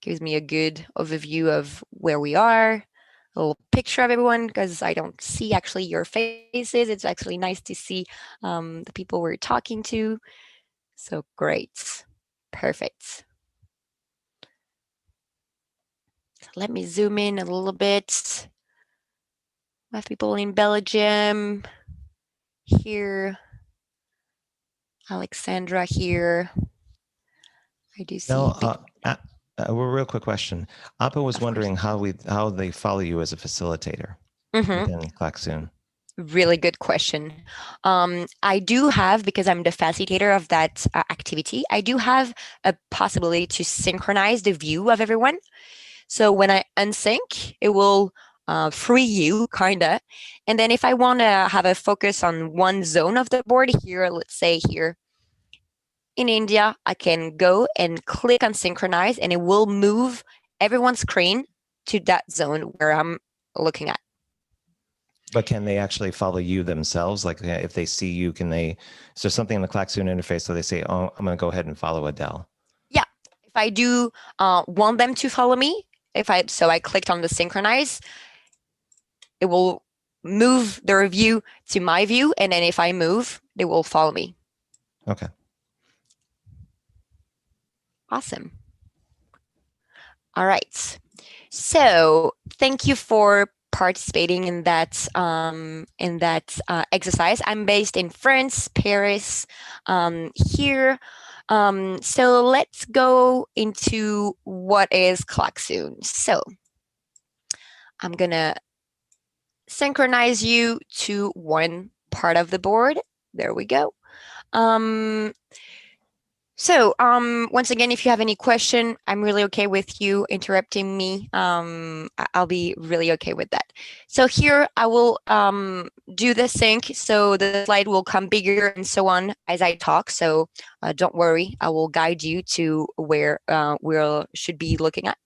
Gives me a good overview of where we are, a little picture of everyone because I don't see actually your faces. It's actually nice to see the people we're talking to. So great. Perfect. Let me zoom in a little bit. We have people in Belgium here. Alexandra here. I do see. Now, a real quick question. Appa was wondering how they follow you as a facilitator within Klaxoon. Really good question. I do have, because I'm the facilitator of that activity, I do have a possibility to synchronize the view of everyone. So when I unsync, it will free you, kinda. And then if I want to have a focus on one zone of the board here, let's say here in India, I can go and click on synchronize and it will move everyone's screen to that zone where I'm looking at. But can they actually follow you themselves? Like if they see you, can they, is there something in the Klaxoon interface so they say, oh, I'm going to go ahead and follow Adele? Yeah. If I do want them to follow me, so I clicked on the synchronize, it will move their view to my view. And then if I move, they will follow me. Okay. Awesome. All right. So thank you for participating in that exercise. I'm based in France, Paris, here. So let's go into what is Klaxoon. So I'm gonna synchronize you to one part of the board. There we go. So once again, if you have any question, I'm really okay with you interrupting me. I'll be really okay with that. So here I will do the sync. So the slide will come bigger and so on as I talk. So don't worry, I will guide you to where we should be looking at.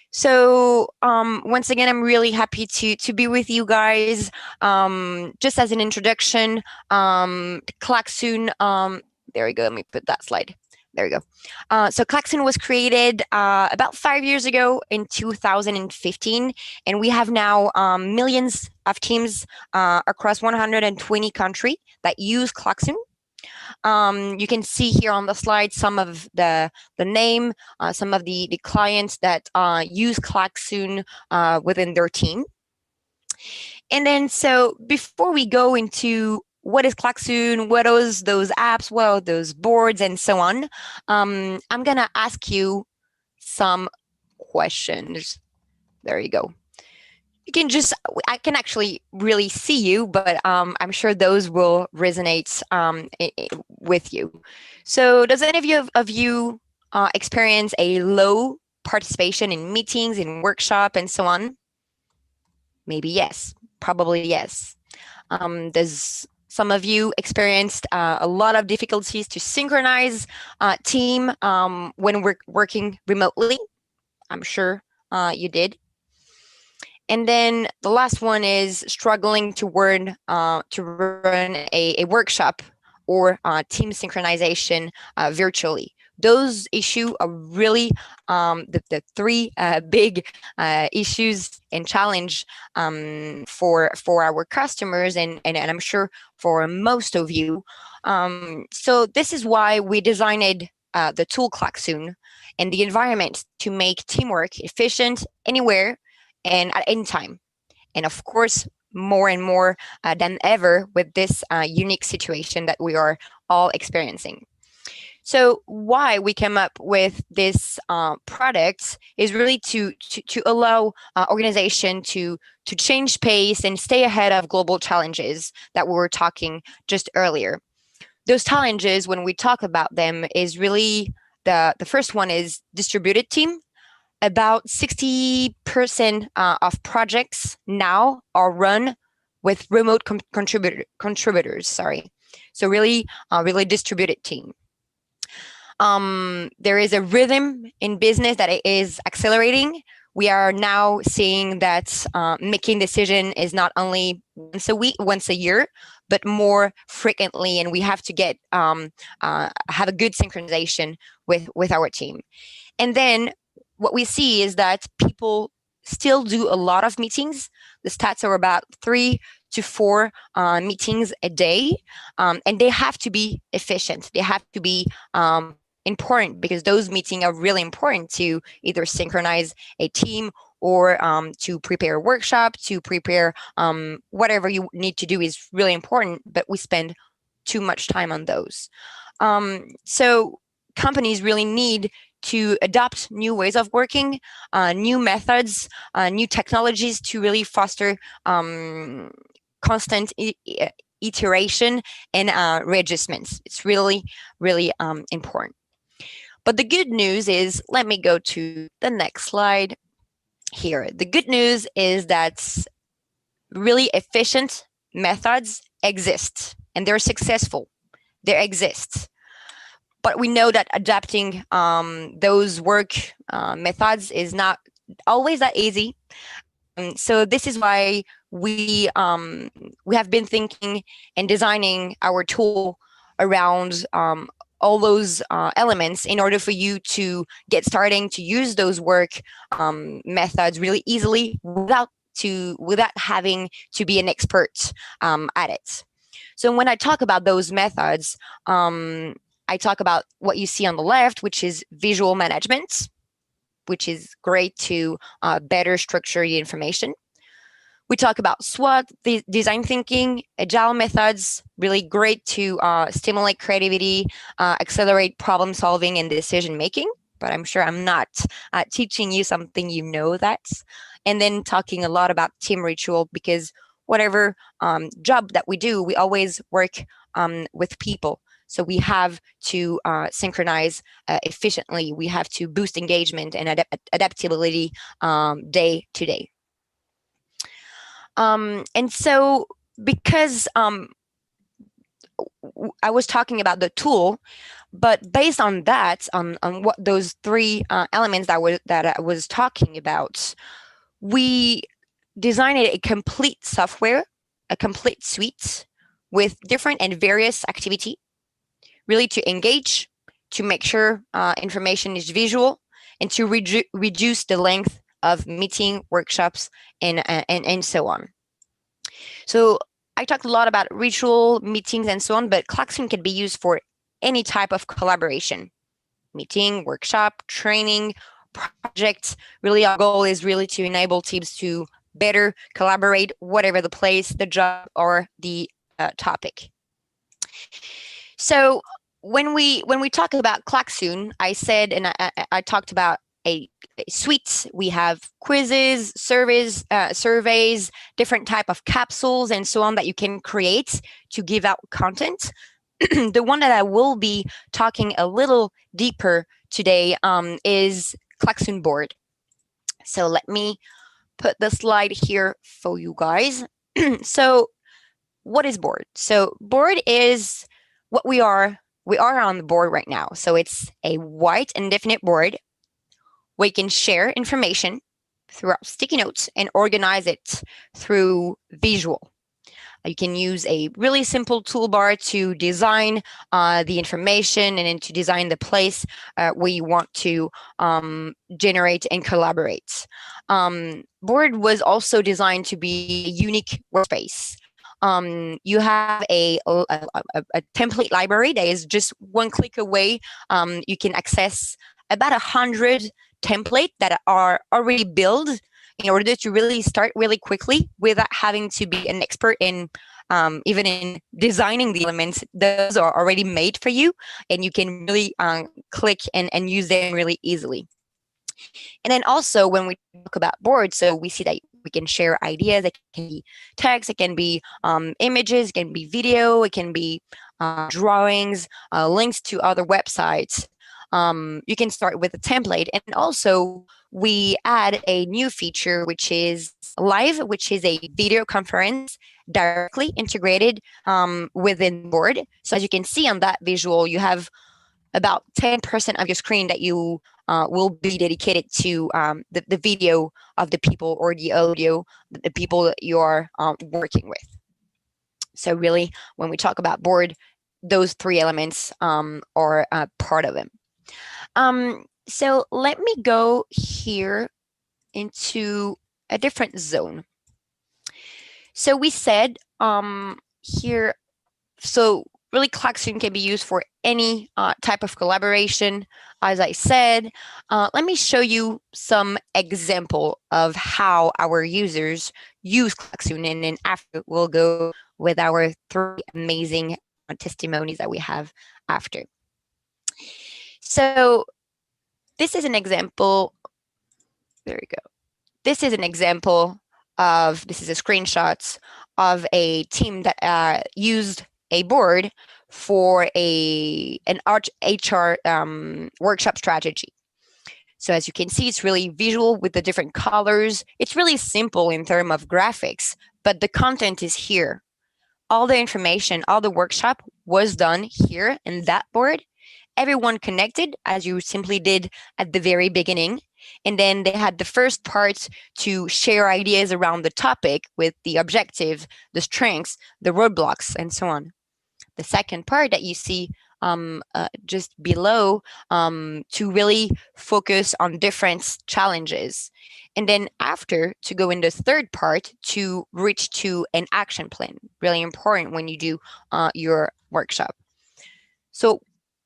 So once again, I'm really happy to be with you guys. Just as an introduction, Klaxoon, there we go, let me put that slide. There we go. So Klaxoon was created about 5 years ago in 2015, and we have now millions of teams across 120 countries that use Klaxoon. You can see here on the slide some of the name, some of the clients that use Klaxoon within their team. And then, so before we go into what is Klaxoon, what are those apps, what are those boards, and so on, I'm going to ask you some questions. There you go. You can just, I can actually really see you, but I'm sure those will resonate with you. So does any of you experience a low participation in meetings, in workshop, and so on? Maybe yes, probably yes. Does some of you experienced a lot of difficulties to synchronize team when we're working remotely? I'm sure you did. And then the last one is struggling to run a workshop or team synchronization virtually. Those issues are really the three big issues and challenge for our customers and I'm sure for most of you. So this is why we designed the tool Klaxoon and the environment to make teamwork efficient anywhere and at any time. And of course, more and more than ever with this unique situation that we are all experiencing. So why we came up with this product is really to allow organization to change pace and stay ahead of global challenges that we were talking just earlier. Those challenges, when we talk about them, is really the first one is distributed team. About 60% of projects now are run with remote contributors. Sorry, so really distributed team. There is a rhythm in business that is accelerating. We are now seeing that making decision is not only once a week, once a year, but more frequently, and we have to get have a good synchronization with our team. And then what we see is that people still do a lot of meetings. The stats are about 3 to 4 meetings a day, and they have to be efficient. They have to be important, because those meetings are really important to either synchronize a team or to prepare a workshop, to prepare whatever you need to do is really important, but we spend too much time on those. So companies really need to adopt new ways of working, new methods, new technologies to really foster constant iteration and readjustments. It's really, really important. But the good news is, let me go to the next slide here. The good news is that really efficient methods exist, and they're successful. They exist. But we know that adapting those work methods is not always that easy. So this is why we have been thinking and designing our tool around all those elements in order for you to get starting to use those work methods really easily without having to be an expert at it. So when I talk about those methods, I talk about what you see on the left, which is visual management, which is great to better structure the information. We talk about SWOT, design thinking, agile methods, really great to stimulate creativity, accelerate problem solving and decision making. But I'm sure I'm not teaching you something you know that. And then talking a lot about team ritual, because whatever job that we do, we always work with people. So we have to synchronize efficiently. We have to boost engagement and adaptability day to day. And so because I was talking about the tool, but based on that, on what those 3 elements that I was talking about, we designed a complete software, a complete suite with different and various activity, really to engage, to make sure information is visual, and to reduce the length of meeting, workshops, and so on. So I talked a lot about ritual meetings and so on, but Klaxoon can be used for any type of collaboration: meeting, workshop, training, projects. Really, our goal is really to enable teams to better collaborate, whatever the place, the job, or the topic. So when we talk about Klaxoon, I said, and I talked about a suite. We have quizzes, surveys, different type of capsules, and so on that you can create to give out content. The one that I will be talking a little deeper today is Klaxoon Board. So let me put the slide here for you guys. So what is board? So board is what we are on the board right now. So it's a white indefinite board. We can share information throughout sticky notes and organize it through visual. You can use a really simple toolbar to design the information and then to design the place where you want to generate and collaborate. Board was also designed to be a unique workspace. You have a template library that is just one click away. You can access about 100 templates that are already built in order to really start really quickly without having to be an expert in even in designing the elements. Those are already made for you, and you can really click and use them really easily. And then also when we talk about boards, so we see that we can share ideas. It can be text, it can be images, it can be video, it can be drawings, links to other websites. You can start with a template, and also we add a new feature, which is live, which is a video conference directly integrated within board. So as you can see on that visual, you have about 10% of your screen that you will be dedicated to the video of the people, or the audio, the people that you are working with. So really, when we talk about board, those 3 elements are part of them. So let me go here into a different zone. So we said here, so really Klaxoon can be used for any type of collaboration. As I said, let me show you some example of how our users use Klaxoon, and then after we'll go with our 3 amazing testimonies that we have after. So this is an example. There we go. This is an example of, this is a screenshot of a team that used a board for an HR workshop strategy. So as you can see, it's really visual with the different colors. It's really simple in terms of graphics, but the content is here. All the information, all the workshop was done here in that board. Everyone connected, as you simply did at the very beginning. And then they had the first part to share ideas around the topic with the objective, the strengths, the roadblocks, and so on. The second part that you see just below to really focus on different challenges. And then after, to go in the third part to reach to an action plan. Really important when you do your workshop. So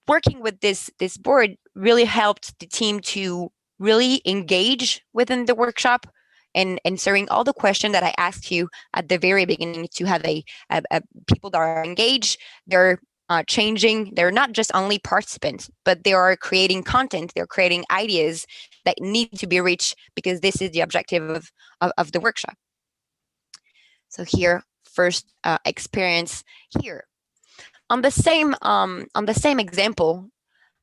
working with this board really helped the team to really engage within the workshop and answering all the questions that I asked you at the very beginning, to have a people that are engaged. They're changing. They're not just only participants, but they are creating content. They're creating ideas that need to be reached, because this is the objective of the workshop. So here, first experience here. On the same example,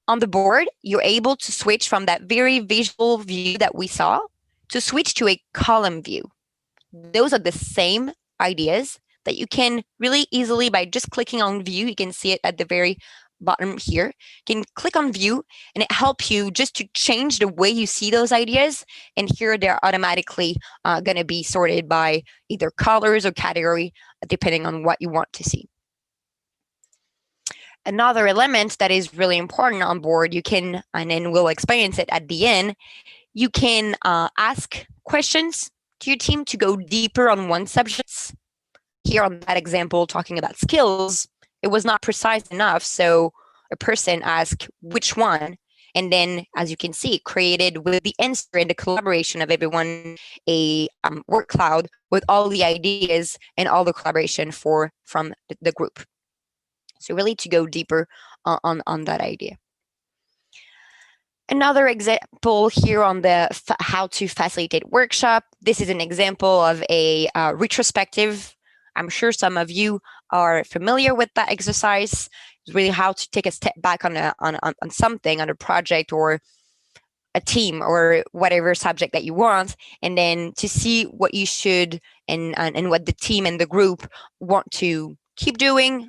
on the board, you're able to switch from that very visual view that we saw to switch to a column view. Those are the same ideas that you can really easily, by just clicking on view, you can see it at the very bottom here. You can click on view and it helps you just to change the way you see those ideas. And here they're automatically going to be sorted by either colors or category, depending on what you want to see. Another element that is really important on board, you can, and then we'll experience it at the end, you can ask questions to your team to go deeper on one subject. Here on that example, talking about skills, it was not precise enough, so a person asked which one, and then, as you can see, created with the answer and the collaboration of everyone a word cloud with all the ideas and all the collaboration from the group. So really to go deeper on that idea. Another example here on the how to facilitate workshop. This is an example of a retrospective. I'm sure some of you are familiar with that exercise. It's really how to take a step back on something, on a project or a team or whatever subject that you want, and then to see what you should and what the team and the group want to keep doing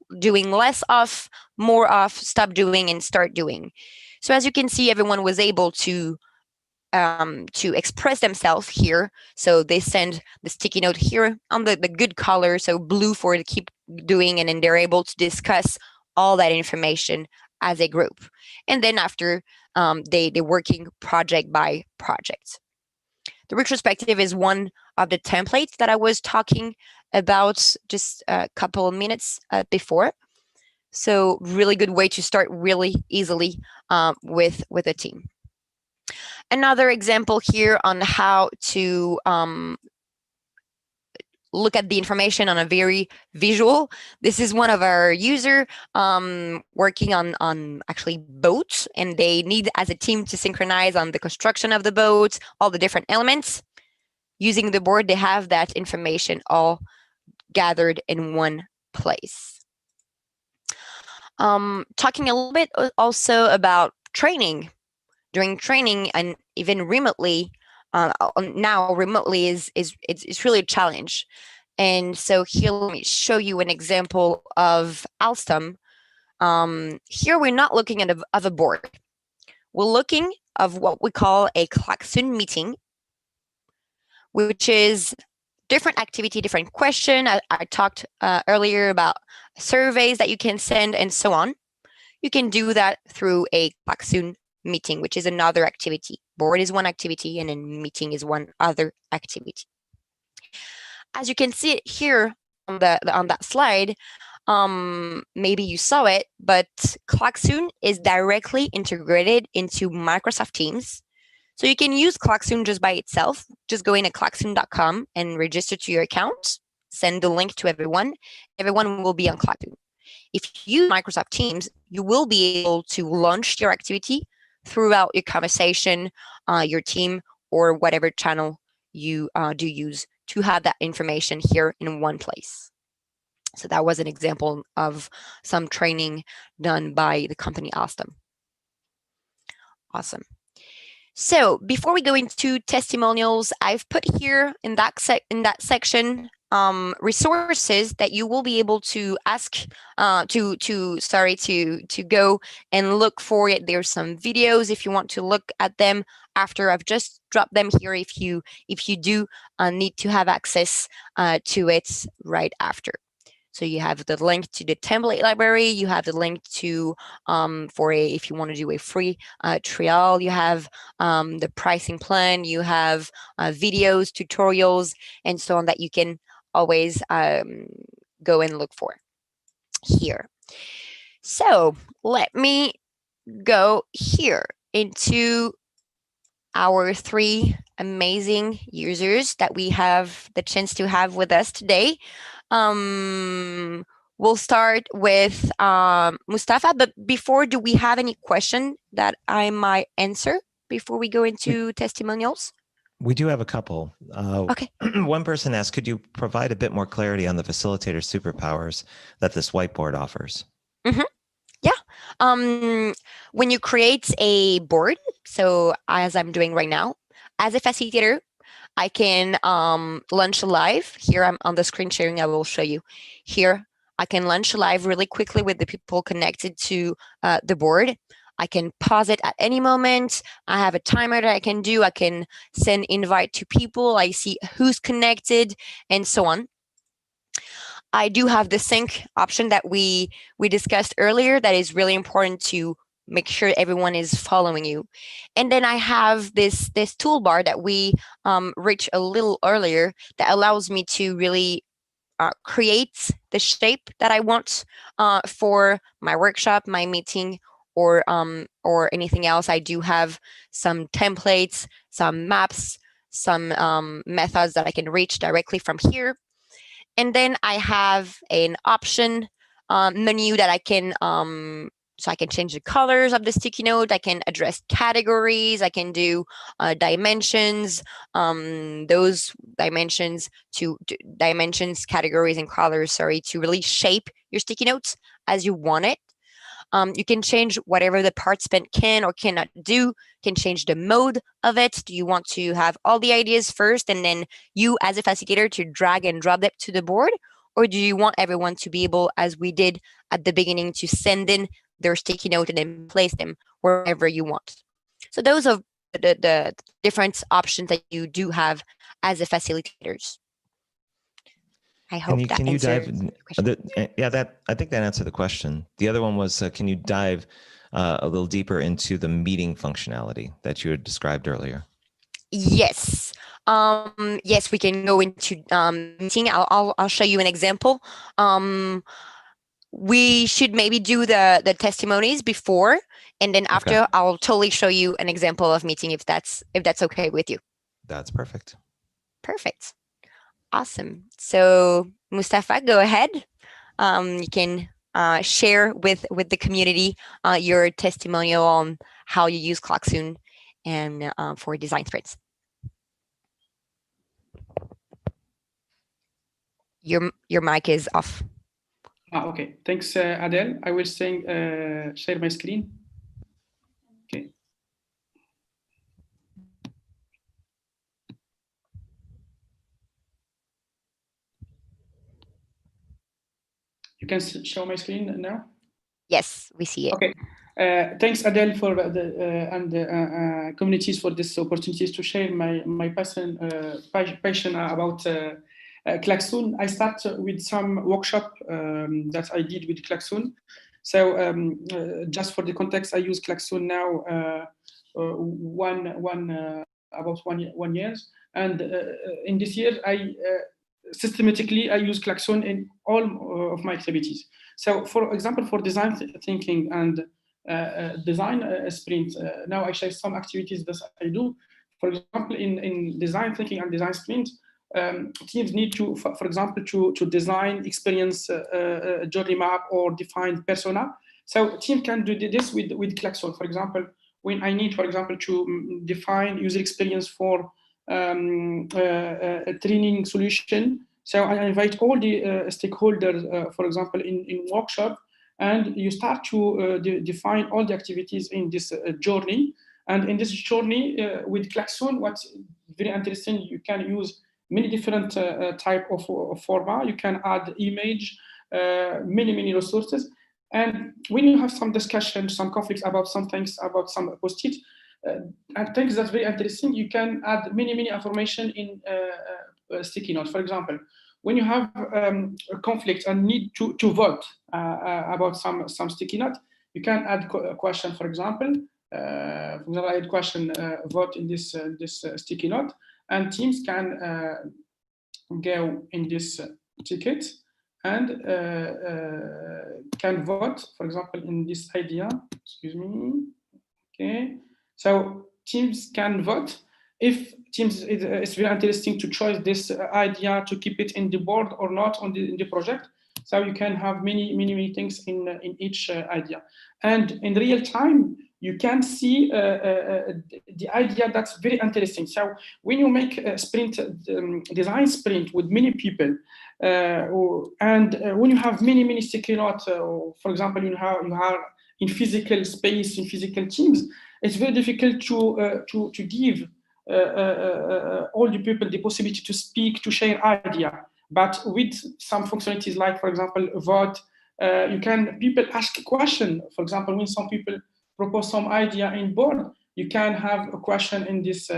less of, more of, stop doing, and start doing. So as you can see, everyone was able to express themselves here. So they send the sticky note here on the good color, so blue for to keep doing, and then they're able to discuss all that information as a group. And then after, they're working project by project. The retrospective is one of the templates that I was talking about just a couple of minutes before. So really good way to start really easily with a team. Another example here on how to look at the information on a very visual. This is one of our user working on actually boats, and they need as a team to synchronize on the construction of the boats, all the different elements. Using the board, they have that information all gathered in one place. Talking a little bit also about training. During training and even remotely, now remotely it's really a challenge. And so here, let me show you an example of Alstom. Here we're not looking at a board. We're looking of what we call a Klaxoon meeting, which is different activity, different question. I talked earlier about surveys that you can send and so on. You can do that through a Klaxoon meeting, which is another activity. Board is one activity, and then meeting is one other activity. As you can see it here on that slide, maybe you saw it, but Klaxoon is directly integrated into Microsoft Teams. So you can use Klaxoon just by itself. Just go in at klaxoon.com and register to your account, send the link to everyone. Everyone will be on Klaxoon. If you use Microsoft Teams, you will be able to launch your activity throughout your conversation, your team, or whatever channel you do use to have that information here in one place. So that was an example of some training done by the company Alstom. Awesome. So before we go into testimonials, I've put here in that section resources that you will be able to ask to go and look for it. There's some videos if you want to look at them after. I've just dropped them here if you do need to have access to it right after. So you have the link to the template library. You have the link to if you want to do a free trial. You have the pricing plan. You have videos, tutorials, and so on that you can always go and look for here. So let me go here into our 3 amazing users that we have the chance to have with us today. We'll start with Mustafa, but before, do we have any question that I might answer before we go into testimonials? We do have a couple. Okay. One person asked, could you provide a bit more clarity on the facilitator superpowers that this whiteboard offers? Mm-hmm. Yeah. When you create a board, so as I'm doing right now, as a facilitator, I can launch a live. Here I'm on the screen sharing. I will show you. Here, I can launch a live really quickly with the people connected to the board. I can pause it at any moment. I have a timer that I can do. I can send invite to people. I see who's connected and so on. I do have the sync option that we discussed earlier that is really important to make sure everyone is following you. And then I have this toolbar that we reached a little earlier that allows me to really create the shape that I want for my workshop, my meeting, or anything else. I do have some templates, some maps, some methods that I can reach directly from here. And then I have an option menu that I can so I can change the colors of the sticky note. I can address categories. I can do dimensions, those dimensions categories and colors, to really shape your sticky notes as you want it. You can change whatever the participant can or cannot do, can change the mode of it. Do you want to have all the ideas first and then you as a facilitator to drag and drop them to the board? Or do you want everyone to be able, as we did at the beginning, to send in their sticky note and then place them wherever you want? So those are the different options that you do have as a facilitators. I hope that answers the question. I think that answered the question. The other one was, can you dive a little deeper into the meeting functionality that you had described earlier? Yes. Yes, we can go into meeting. I'll show you an example. We should maybe do the testimonies before, and then after, okay, I'll totally show you an example of meeting if that's okay with you. That's perfect. Perfect. Awesome. So Mustafa, go ahead. You can share with the community your testimonial on how you use Klaxoon and for design sprints. Your mic is off. Okay. Thanks, Adele. I will share my screen. Okay. You can show my screen now? Yes, we see it. Okay. Thanks, Adele, for and communities for this opportunities to share my passion about Klaxoon. I start with some workshop that I did with Klaxoon. So just for the context, I use Klaxoon now about one year, and in this year I systematically I use Klaxoon in all of my activities. So, for example, for design thinking and design sprint, now I share some activities that I do. For example, in design thinking and design sprint, teams need to, for example, to design experience Journeymap or define persona. So team can do this with Klaxoon. For example, when I need, for example, to define user experience for a training solution, so I invite all the stakeholders, for example, in workshop, and you start to define all the activities in this journey. And in this journey with Klaxoon, what's very interesting, you can use many different type of format. You can add image, many resources. And when you have some discussion, some conflicts about some things, about some post-it, I think that's very interesting. You can add many information in sticky note. For example, when you have a conflict and need to vote about some sticky note, you can add a question. For example, I had question vote in this sticky note, and teams can go in this ticket and can vote, for example, in this idea. Excuse me. Okay, so teams can vote. If teams, it's very interesting to choose this idea to keep it in the board or not in the project. So you can have many things in each idea, and in real time you can see the idea that's very interesting. So when you make a sprint, design sprint with many people, and when you have many sticky notes, for example, you have in physical space, in physical teams, it's very difficult to give all the people the possibility to speak, to share idea. But with some functionalities like, for example, vote, people ask a question. For example, when some people propose some idea in board, you can have a question in this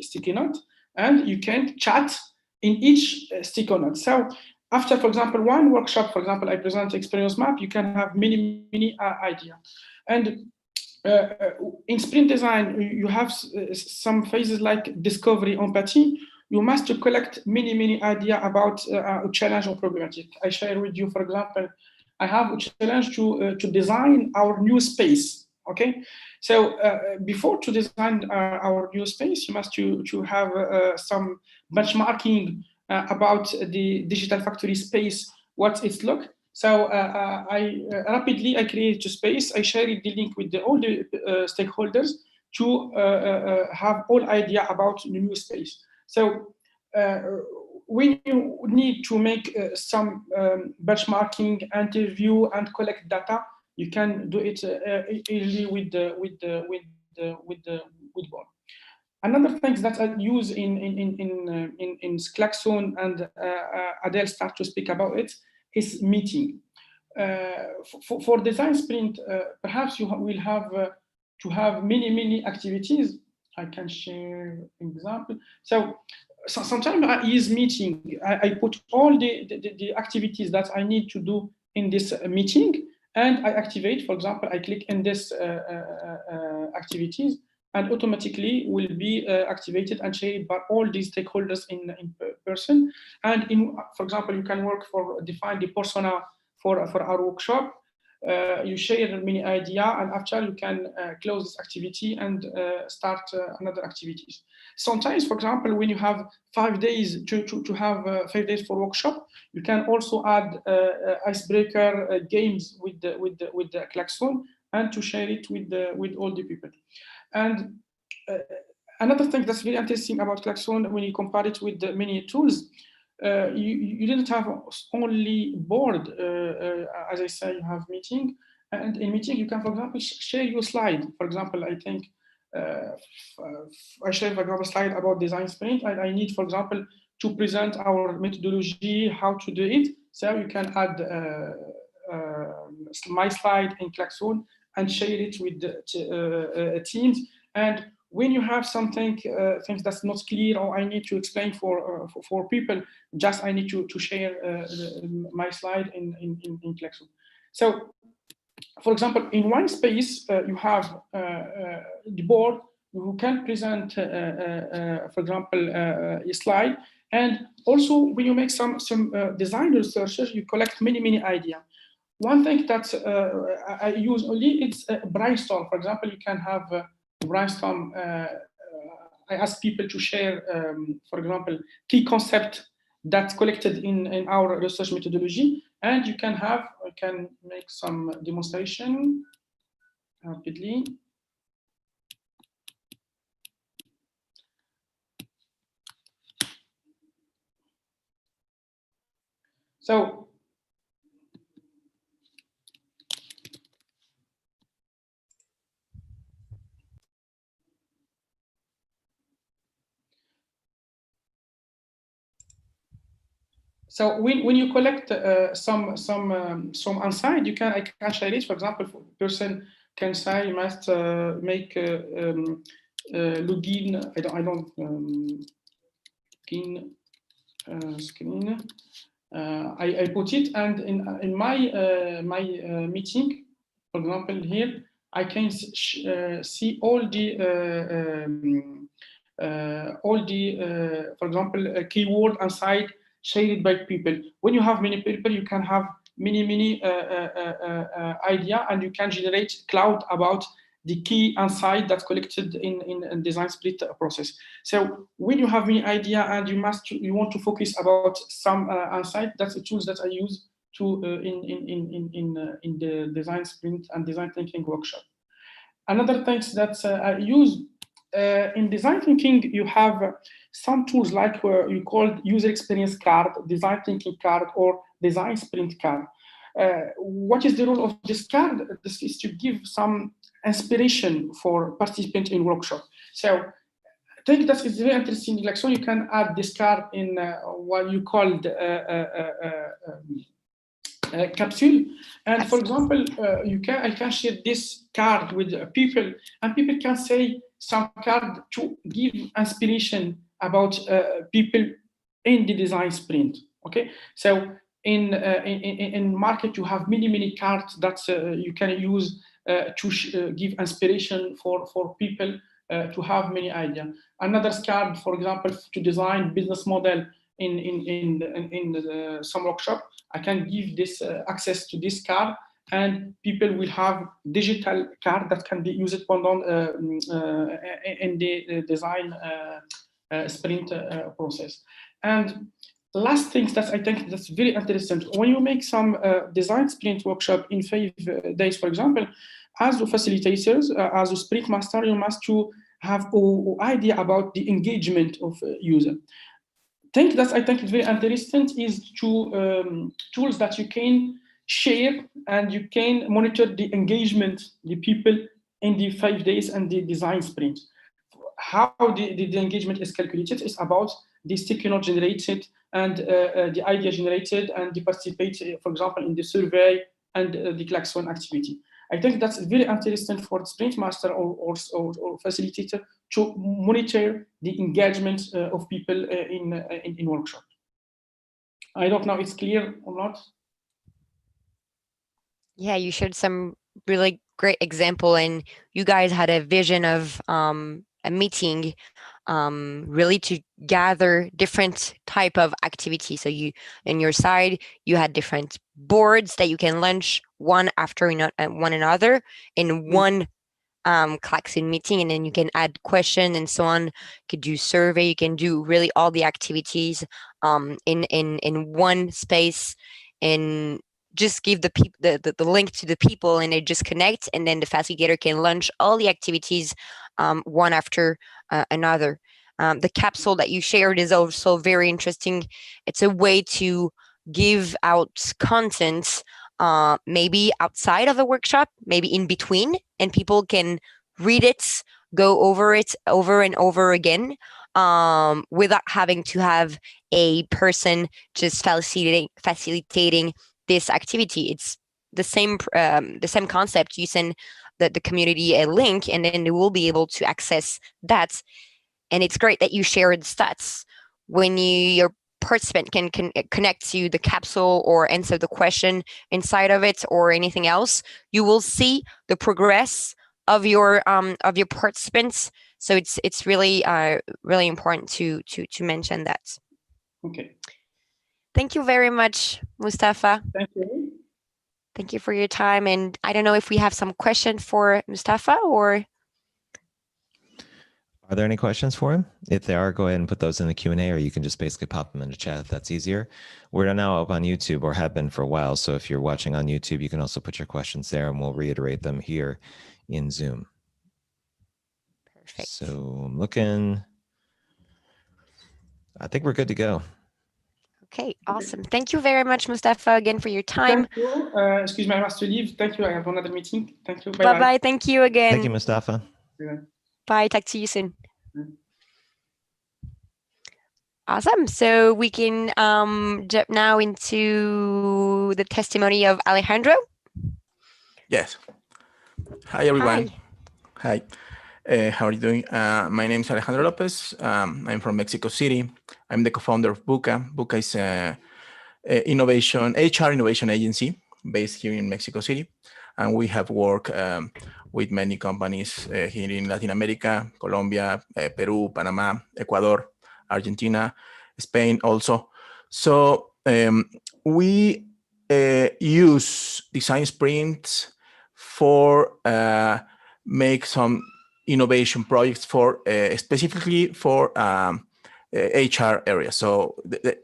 sticky note, and you can chat in each sticky note. So after, for example, one workshop, for example, I present experience map, you can have many idea. And in sprint design, you have some phases like discovery, empathy. You must collect many idea about a challenge or problematic. I share with you, for example, I have a challenge to design our new space. Okay, so before to design our new space, you must to have some benchmarking about the digital factory space, what it's look. So I rapidly create a space. I share the link with all the stakeholders to have all idea about the new space. So when you need to make some benchmarking, interview, and collect data, you can do it easily with board. Another thing that I use in Klaxoon, and Adele start to speak about it, is meeting. For design sprint, perhaps you will have to have many activities. I can share an example. So sometimes I use meeting. I put all the activities that I need to do in this meeting, and I activate. For example, I click in this activities, and automatically will be activated and shared by all these stakeholders in person. And for example, you can work for define the persona for our workshop. You share many idea, and after you can close this activity and start another activities. Sometimes, for example, when you have 5 days to have 5 days for workshop, you can also add icebreaker games with the Klaxoon, and to share it with all the people. And another thing that's very interesting about Klaxoon, when you compare it with the many tools, you didn't have only board. As I say, you have meeting, and in meeting you can, for example, share your slide. For example, I think I share, for example, a slide about design sprint, and I need, for example, to present our methodology, how to do it. So you can add my slide in Klaxoon and share it with the teams. And when you have something, things that's not clear, or I need to explain for people, just I need to share my slide in Klaxoon. So for example, in one space, you have the board who can present, for example, a slide. And also, when you make some design researches, you collect many ideas. One thing that I use only is brainstorm. For example, you can have brainstorm. I ask people to share, for example, key concept that's collected in our research methodology, and you can have, I can make some demonstration rapidly. So when you collect some insight, I can share it. For example, person can say you must make login. I don't login screen. I put it, and in my meeting, for example, here I can see all the for example, keyword inside shared by people. When you have many people, you can have many idea, and you can generate cloud about the key insight that's collected in design sprint process. So when you have many idea and you want to focus about some insight, that's the tools that I use to in the design sprint and design thinking workshop. Another things that I use in design thinking, you have some tools like you call user experience card, design thinking card, or design sprint card. What is the role of this card? This is to give some inspiration for participants in workshop. So I think that is very interesting. Like, so you can add this card in what you called Capsule, and for example, I can share this card with people, and people can say some card to give inspiration about people in the design sprint. Okay, so in market you have many cards that you can use to give inspiration for people to have many ideas. Another card, for example, to design business model in some workshop, I can give this access to this card, and people will have digital card that can be used in the design sprint process. And last things that I think that's very interesting, when you make some design sprint workshop in 5 days, for example, as the facilitators, as a sprint master, you must to have an idea about the engagement of user. I think is very interesting is to tools that you can share and you can monitor the engagement, the people in the 5 days and the design sprint. How the engagement is calculated is about the sticky note generated and the idea generated and the participate, for example, in the survey and the Klaxoon activity. I think that's very interesting for the sprint master or facilitator to monitor the engagement of people in workshop. I don't know if it's clear or not. Yeah, you shared some really great example, and you guys had a vision of a meeting really to gather different type of activity. So you, on your side, you had different boards that you can launch one after one another in one Klaxoon meeting, and then you can add question and so on. You could do survey, you can do really all the activities in one space, and just give the link to the people, and they just connect, and then the facilitator can launch all the activities one after another. The capsule that you shared is also very interesting. It's a way to give out content maybe outside of the workshop, maybe in between, and people can read it, go over it over and over again without having to have a person just facilitating this activity. It's the same concept. You send the community a link, and then they will be able to access that. And it's great that you shared stats. When your participant can connect to the capsule or answer the question inside of it or anything else, you will see the progress of your participants. So it's really really important to mention that. Okay. Thank you very much, Mustafa. Thank you. Thank you for your time. And I don't know if we have some question for Mustafa or. Are there any questions for him? If there are, go ahead and put those in the Q&A, or you can just basically pop them in the chat if that's easier. We're now up on YouTube, or have been for a while. So if you're watching on YouTube, you can also put your questions there and we'll reiterate them here in Zoom. Perfect. So I'm looking. I think we're good to go. Okay, awesome. Thank you very much, Mustafa, again for your time. Thank you. Excuse me, I have to leave. Thank you. I have another meeting. Thank you. Bye-bye. Bye-bye. Thank you again. Thank you, Mustafa. Bye. Talk to you soon. Awesome. So we can jump now into the testimony of Alejandro. Yes. Hi, everyone. Hi. How are you doing? My name is Alejandro Lopez. I'm from Mexico City. I'm the co-founder of Buca. Buca is a HR innovation agency based here in Mexico City. And we have worked with many companies here in Latin America, Colombia, Peru, Panama, Ecuador, Argentina, Spain also. So we use design sprints for make some innovation projects for specifically for HR area. So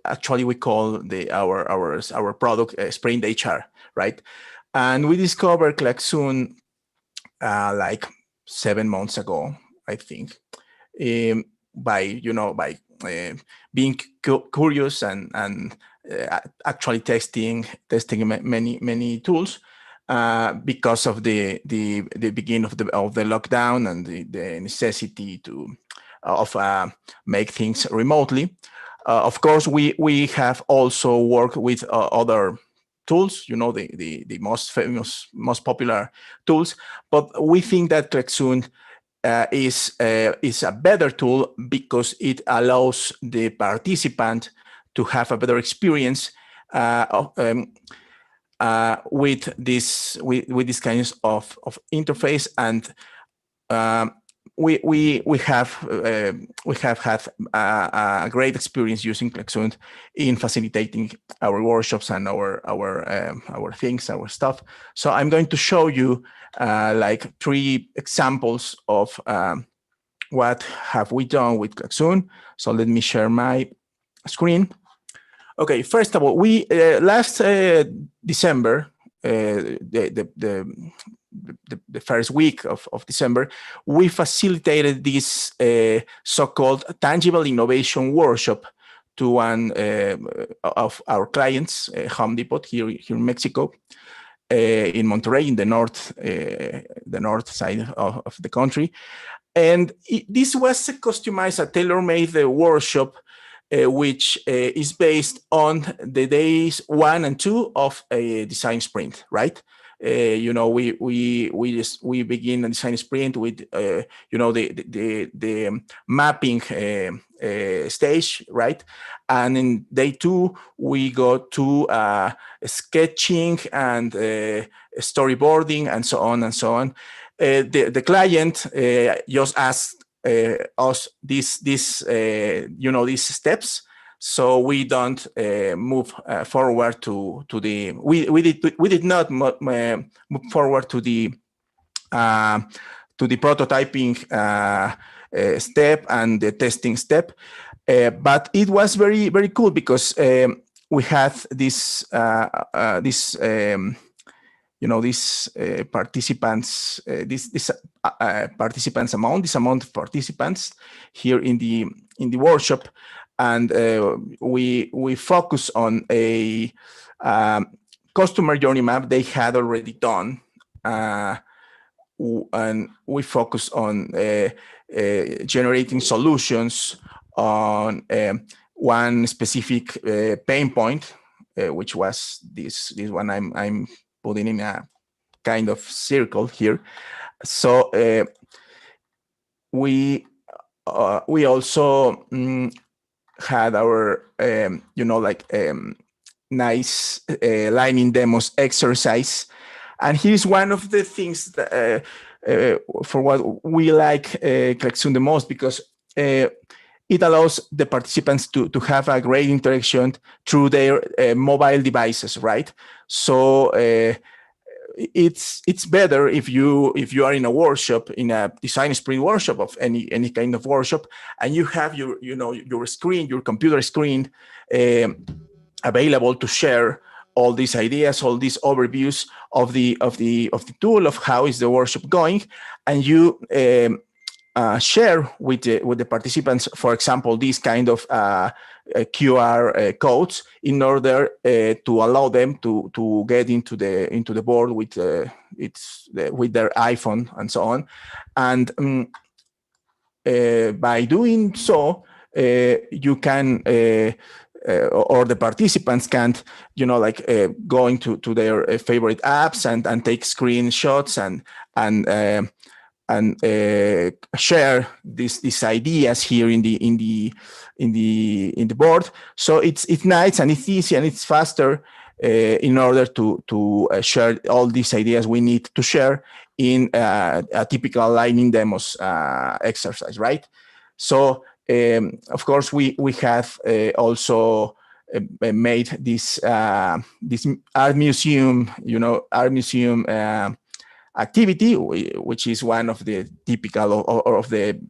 actually we call our product Sprint HR, right? And we discovered Klaxoon like 7 months ago, I think, by being curious and actually testing many tools. Because of the beginning of the lockdown and the necessity of make things remotely. Of course, we have also worked with other tools, the most famous, most popular tools, but we think that Klaxoon is a better tool because it allows the participant to have a better experience with this kinds of interface, and we have had a great experience using Klaxoon in facilitating our workshops and our things, our stuff. So I'm going to show you like 3 examples of what have we done with Klaxoon. So let me share my screen. Okay, first of all, we last December, the first week of December, we facilitated this so-called tangible innovation workshop to one of our clients, Home Depot here in Mexico, in Monterrey, in the north side of the country. And this was a customized, a tailor-made workshop, which is based on the days 1 and 2 of a design sprint, right? We begin a design sprint with the mapping stage, right? And in day 2 we go to sketching and storyboarding and so on and so on. The client just asked us these steps, so we don't move forward to the we did not move forward to the prototyping step and the testing step, but it was very, very cool because we had this participants, this amount of participants here in the workshop, and we focus on a customer journey map they had already done, and we focus on generating solutions on one specific pain point, which was this one I'm putting in a kind of circle here. So we also had our, nice lightning demos exercise. And here's one of the things that, for what we like Klaxoon the most, because it allows the participants to have a great interaction through their mobile devices, right? So it's better if you are in a workshop, in a design sprint workshop of any kind of workshop, and you have your screen, your computer screen available to share all these ideas, all these overviews of the tool, of how is the workshop going, and you share with the participants, for example, these kind of QR codes, in order to allow them to get into the board with with their iPhone and so on. And by doing so, you can or the participants can, go into their favorite apps and take screenshots and share these ideas here in the board. So it's nice and it's easy and it's faster in order to share all these ideas we need to share in a typical lightning demos exercise, right? So of course we have also made this art museum, activity, which is one of the typical of the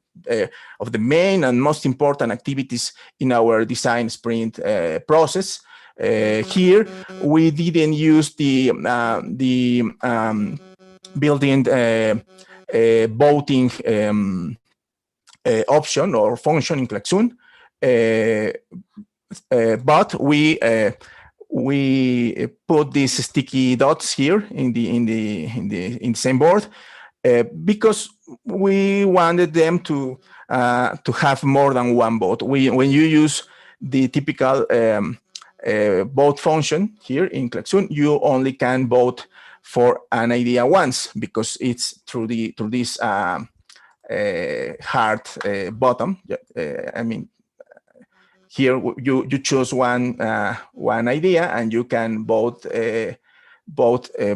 main and most important activities in our design sprint process. Here we didn't use the built-in voting option or function in Klaxoon, but we put these sticky dots here in the same board because we wanted them to have more than one vote. When you use the typical vote function here in Klaxoon, you only can vote for an idea once, because it's through this hard button. I mean, here you choose one idea, and you can vote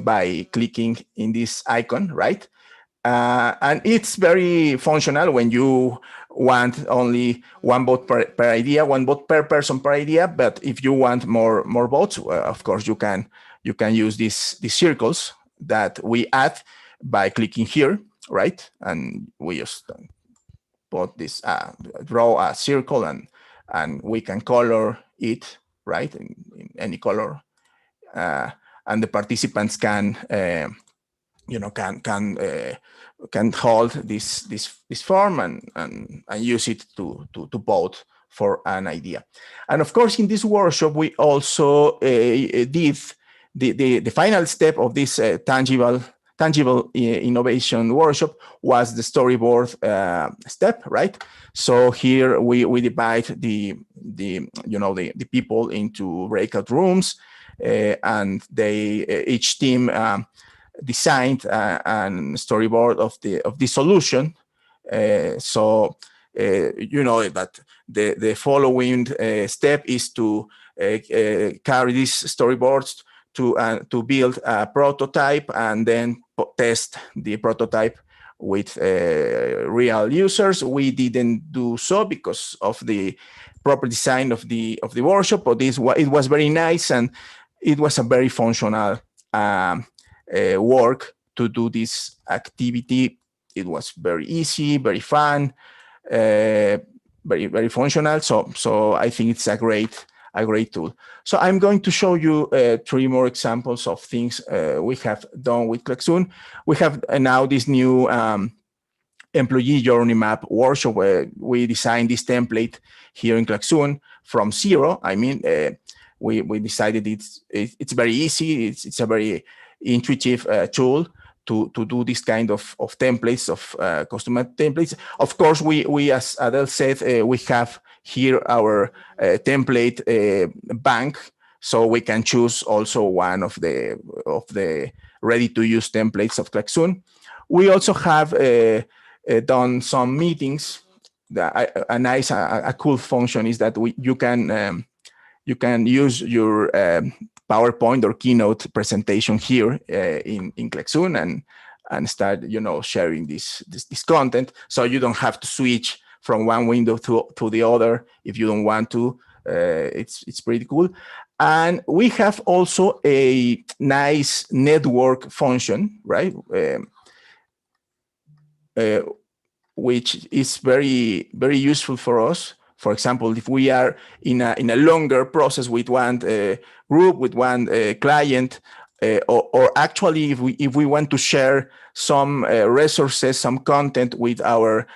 by clicking in this icon, right? And it's very functional when you want only one vote per idea, one vote per person per idea. But if you want more votes, of course you can use these circles that we add by clicking here, right? And we just put this draw a circle, and we can color it, right, in any color, and the participants can can hold this form and use it to vote for an idea. And of course, in this workshop, we also did the final step of this tangible innovation workshop was the storyboard step, right? So here we divide the people into breakout rooms, and they each team designed a storyboard of the solution. So you know that the following step is to carry these storyboards to build a prototype and then test the prototype with real users. We didn't do so because of the proper design of the workshop, but it was very nice, and it was a very functional work to do this activity. It was very easy, very fun, very functional. So I think it's a great tool. So I'm going to show you 3 more examples of things we have done with Klaxoon. We have now this new employee Journeymap workshop where we designed this template here in Klaxoon from zero. I mean, we decided it's very easy. It's a very intuitive tool to do this kind of templates, of customer templates. Of course, we as Adele said, we have here our template bank, so we can choose also one of the ready-to-use templates of Klaxoon. We also have done some meetings a cool function is that you can use your PowerPoint or Keynote presentation here in Klaxoon and start, sharing this content. So you don't have to switch from one window to the other if you don't want to. It's pretty cool. And we have also a nice network function, right? Which is very, very useful for us. For example, if we are in a longer process with one group, with one client, or actually if we want to share some resources, some content with our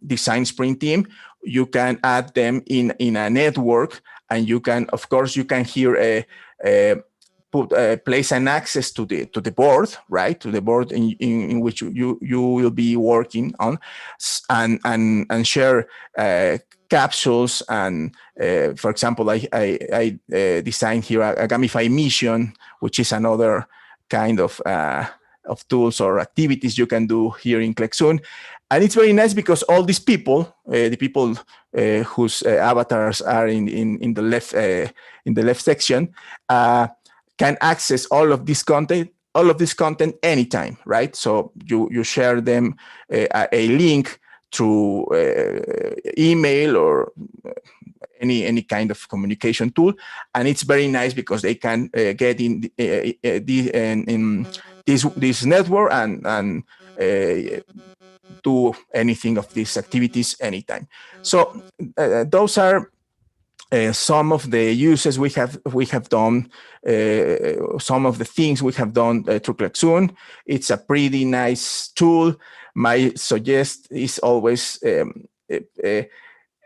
design sprint team, you can add them in a network, and you can, of course, you can here place an access to the board, right? To the board in which you will be working on, and share capsules. And for example, I designed here a gamified mission, which is another kind of tools or activities you can do here in Klaxoon. And it's very nice because all these people, the people whose avatars are in the left section, can access all of this content anytime, right? So you share them a link through email or any kind of communication tool, and it's very nice because they can get in this network and do anything of these activities anytime. So those are some of the uses we have done, some of the things we have done through Klaxoon. It's a pretty nice tool. My suggest is always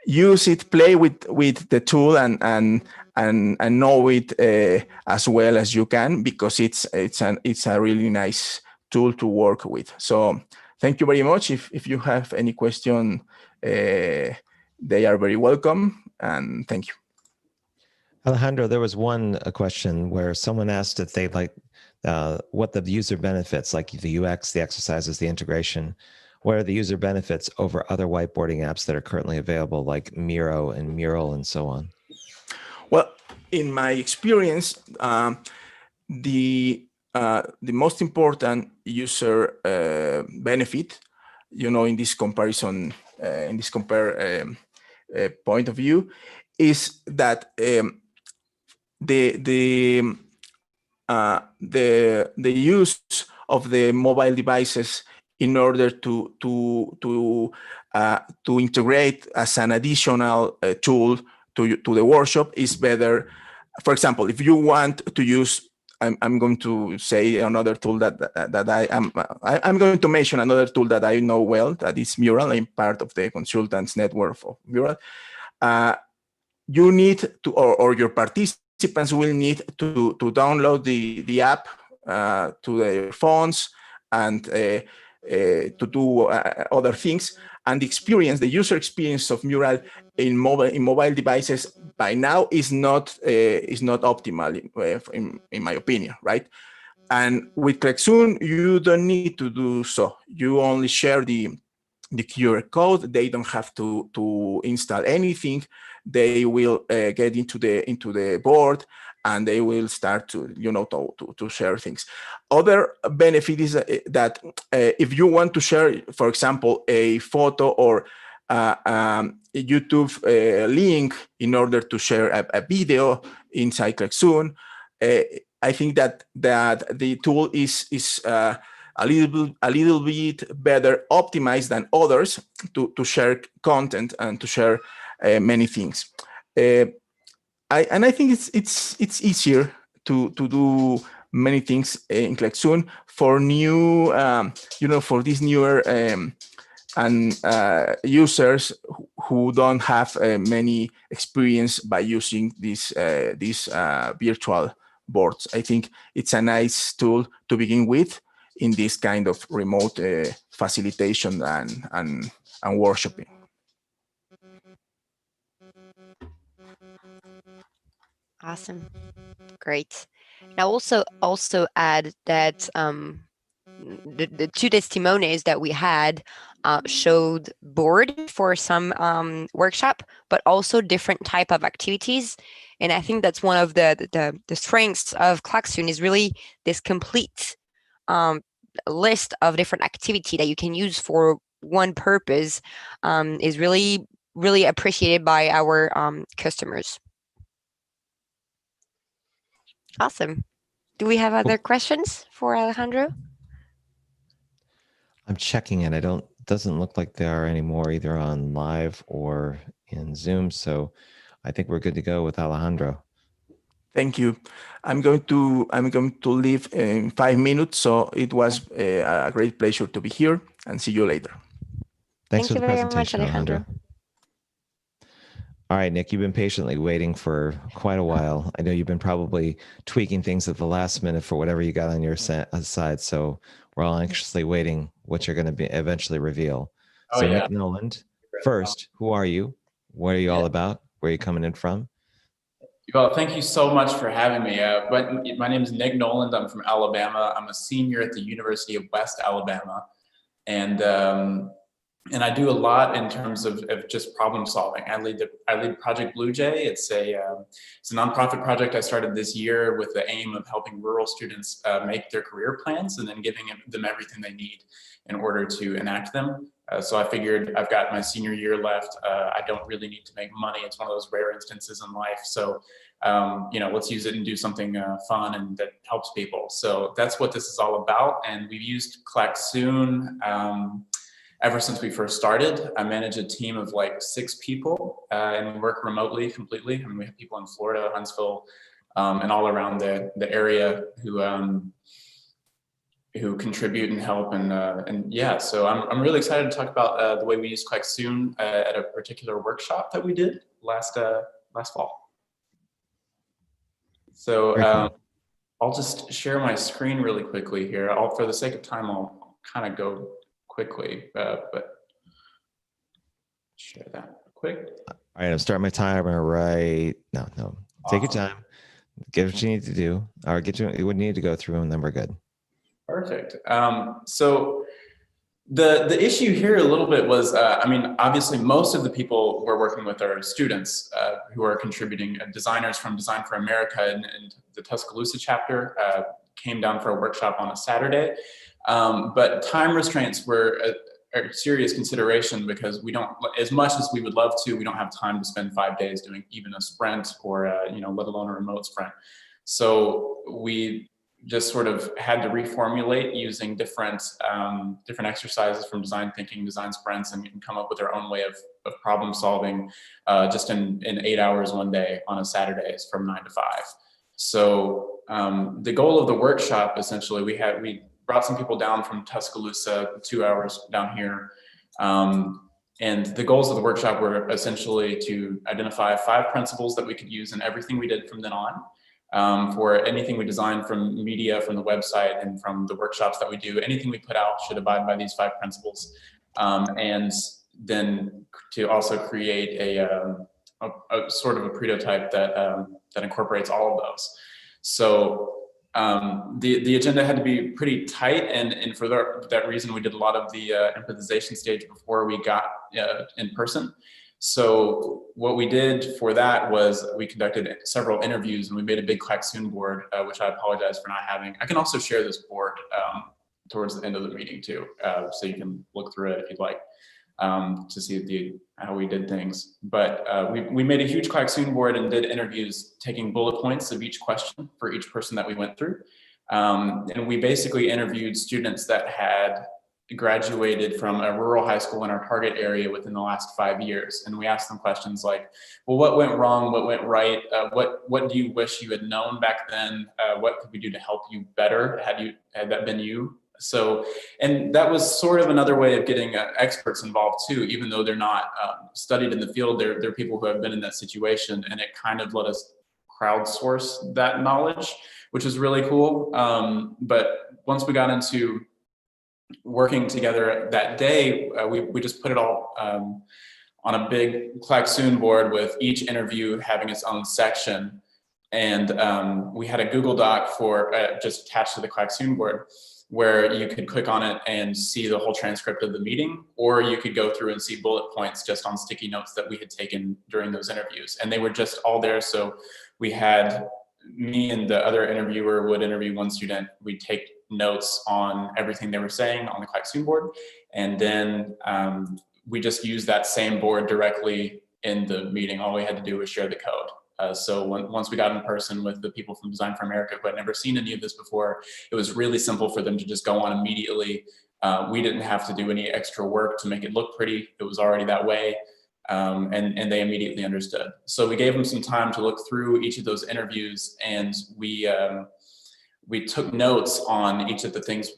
use it, play with the tool, and know it as well as you can, because it's a really nice tool to work with. So thank you very much. If you have any question, they are very welcome, and thank you. Alejandro, there was a question where someone asked if they'd like what the user benefits, like the UX, the exercises, the integration, what are the user benefits over other whiteboarding apps that are currently available, like Miro and Mural and so on? Well, in my experience, the most important user benefit, in this comparison, point of view, is that the use of the mobile devices in order to integrate as an additional tool to the workshop is better. For example, if you want to use, I'm going to say another tool I'm going to mention another tool that I know well, that is Mural. I'm part of the consultants network of Mural. You need to, or your participants will need to download the app to their phones and to do other things. And the user experience of Mural in mobile devices by now is not optimal, in my opinion, right? And with Klaxoon, you don't need to do so. You only share the QR code. They don't have to install anything. They will get into the board, and they will start to share things. Other benefit is that if you want to share, for example, a photo or a YouTube link in order to share a video inside Klaxoon, I think that the tool is a little bit better optimized than others to share content and to share many things. I think it's easier to do many things in Klaxoon for new, for these newer and users who don't have many experience by using these virtual boards. I think it's a nice tool to begin with in this kind of remote facilitation and workshopping. Awesome. Great. And I'll also add that the two testimonies that we had showed board for some workshop, but also different type of activities. And I think that's one of the strengths of Klaxoon is really this complete list of different activity that you can use for one purpose is really, really appreciated by our customers. Awesome. Do we have other questions for Alejandro? I'm checking it. Doesn't look like there are any more either on live or in Zoom. So I think we're good to go with Alejandro. Thank you. I'm going to leave in 5 minutes. So it was a great pleasure to be here, and see you later. Thanks for Thank the you very much, presentation, Alejandro. All right, Nick, you've been patiently waiting for quite a while. I know you've been probably tweaking things at the last minute for whatever you got on your side. So we're all anxiously waiting what you're going to be eventually reveal. Oh, so yeah. Nick Noland, first, who are you? What are you all about? Where are you coming in from? Well, thank you so much for having me. But my name is Nick Noland. I'm from Alabama. I'm a senior at the University of West Alabama. And I do a lot in terms of just problem solving. I lead Project Blue Jay. It's a nonprofit project I started this year with the aim of helping rural students make their career plans and then giving them everything they need in order to enact them. So I figured I've got my senior year left. I don't really need to make money. It's one of those rare instances in life. So, let's use it and do something fun and that helps people. So that's what this is all about. And we've used Klaxoon ever since we first started. I manage a team of like 6 people and we work remotely completely. I mean, we have people in Florida, Huntsville, and all around the area who contribute and help. And yeah, so I'm really excited to talk about the way we use Klaxoon at a particular workshop that we did last fall. So I'll just share my screen really quickly here. For the sake of time, I'll kind of go quickly, but share that quick. All right, I'm starting my timer right now. No, take your time. Get what you need to do, or get what you need to go through, and then we're good. Perfect. So the issue here a little bit was, obviously most of the people we're working with are students who are contributing. Designers from Design for America and the Tuscaloosa chapter came down for a workshop on a Saturday. But time restraints were a serious consideration because we don't, as much as we would love to, we don't have time to spend 5 days doing even a sprint or, let alone a remote sprint. So we just sort of had to reformulate using different exercises from design thinking, design sprints, and come up with our own way of problem solving just in 8 hours one day on a Saturday from 9 to 5. So the goal of the workshop, essentially, we brought some people down from Tuscaloosa, 2 hours down here. And the goals of the workshop were essentially to identify 5 principles that we could use in everything we did from then on. For anything we design, from media, from the website, and from the workshops that we do, anything we put out should abide by these 5 principles. And then to also create a sort of a prototype that incorporates all of those. So the agenda had to be pretty tight, and for that reason, we did a lot of the empathization stage before we got in person. So what we did for that was we conducted several interviews, and we made a big Klaxoon board, which I apologize for not having. I can also share this board towards the end of the meeting too, so you can look through it if you'd like to see how we did things. But we made a huge Klaxoon board and did interviews, taking bullet points of each question for each person that we went through. And we basically interviewed students that had graduated from a rural high school in our target area within the last 5 years. And we asked them questions like, well, what went wrong? What went right? What do you wish you had known back then? What could we do to help you better? Had that been you? So, and that was sort of another way of getting experts involved too, even though they're not studied in the field, they're people who have been in that situation, and it kind of let us crowdsource that knowledge, which is really cool. But once we got into working together that day, we just put it all on a big Klaxoon board with each interview having its own section. And we had a Google Doc for just attached to the Klaxoon board where you could click on it and see the whole transcript of the meeting, or you could go through and see bullet points just on sticky notes that we had taken during those interviews. And they were just all there. So we had me and the other interviewer would interview one student. We'd take notes on everything they were saying on the Klaxoon board. And then we just used that same board directly in the meeting. All we had to do was share the code. So once we got in person with the people from Design for America who had never seen any of this before, it was really simple for them to just go on immediately. We didn't have to do any extra work to make it look pretty. It was already that way. And they immediately understood. So we gave them some time to look through each of those interviews, and we took notes on each of the things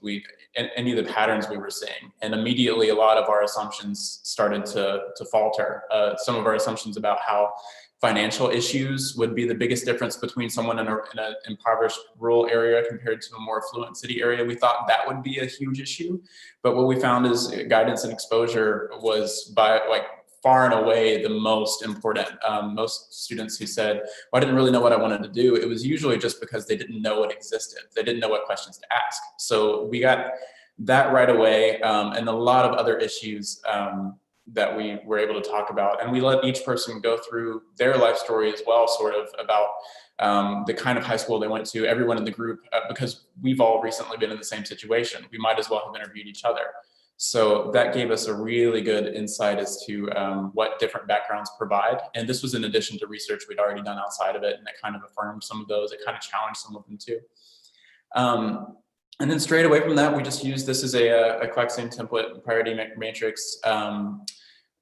any of the patterns we were seeing. And immediately a lot of our assumptions started to falter. Some of our assumptions about how financial issues would be the biggest difference between someone in an impoverished rural area compared to a more affluent city area. We thought that would be a huge issue. But what we found is guidance and exposure was by far and away the most important. Most students who said, well, I didn't really know what I wanted to do, it was usually just because they didn't know it existed. They didn't know what questions to ask. So we got that right away, and a lot of other issues that we were able to talk about. And we let each person go through their life story as well, sort of about the kind of high school they went to, everyone in the group, because we've all recently been in the same situation. We might as well have interviewed each other. So that gave us a really good insight as to what different backgrounds provide. And this was in addition to research we'd already done outside of it, and that kind of affirmed some of those. It kind of challenged some of them too. And then straight away from that, we just used this as a Klaxoon template priority matrix.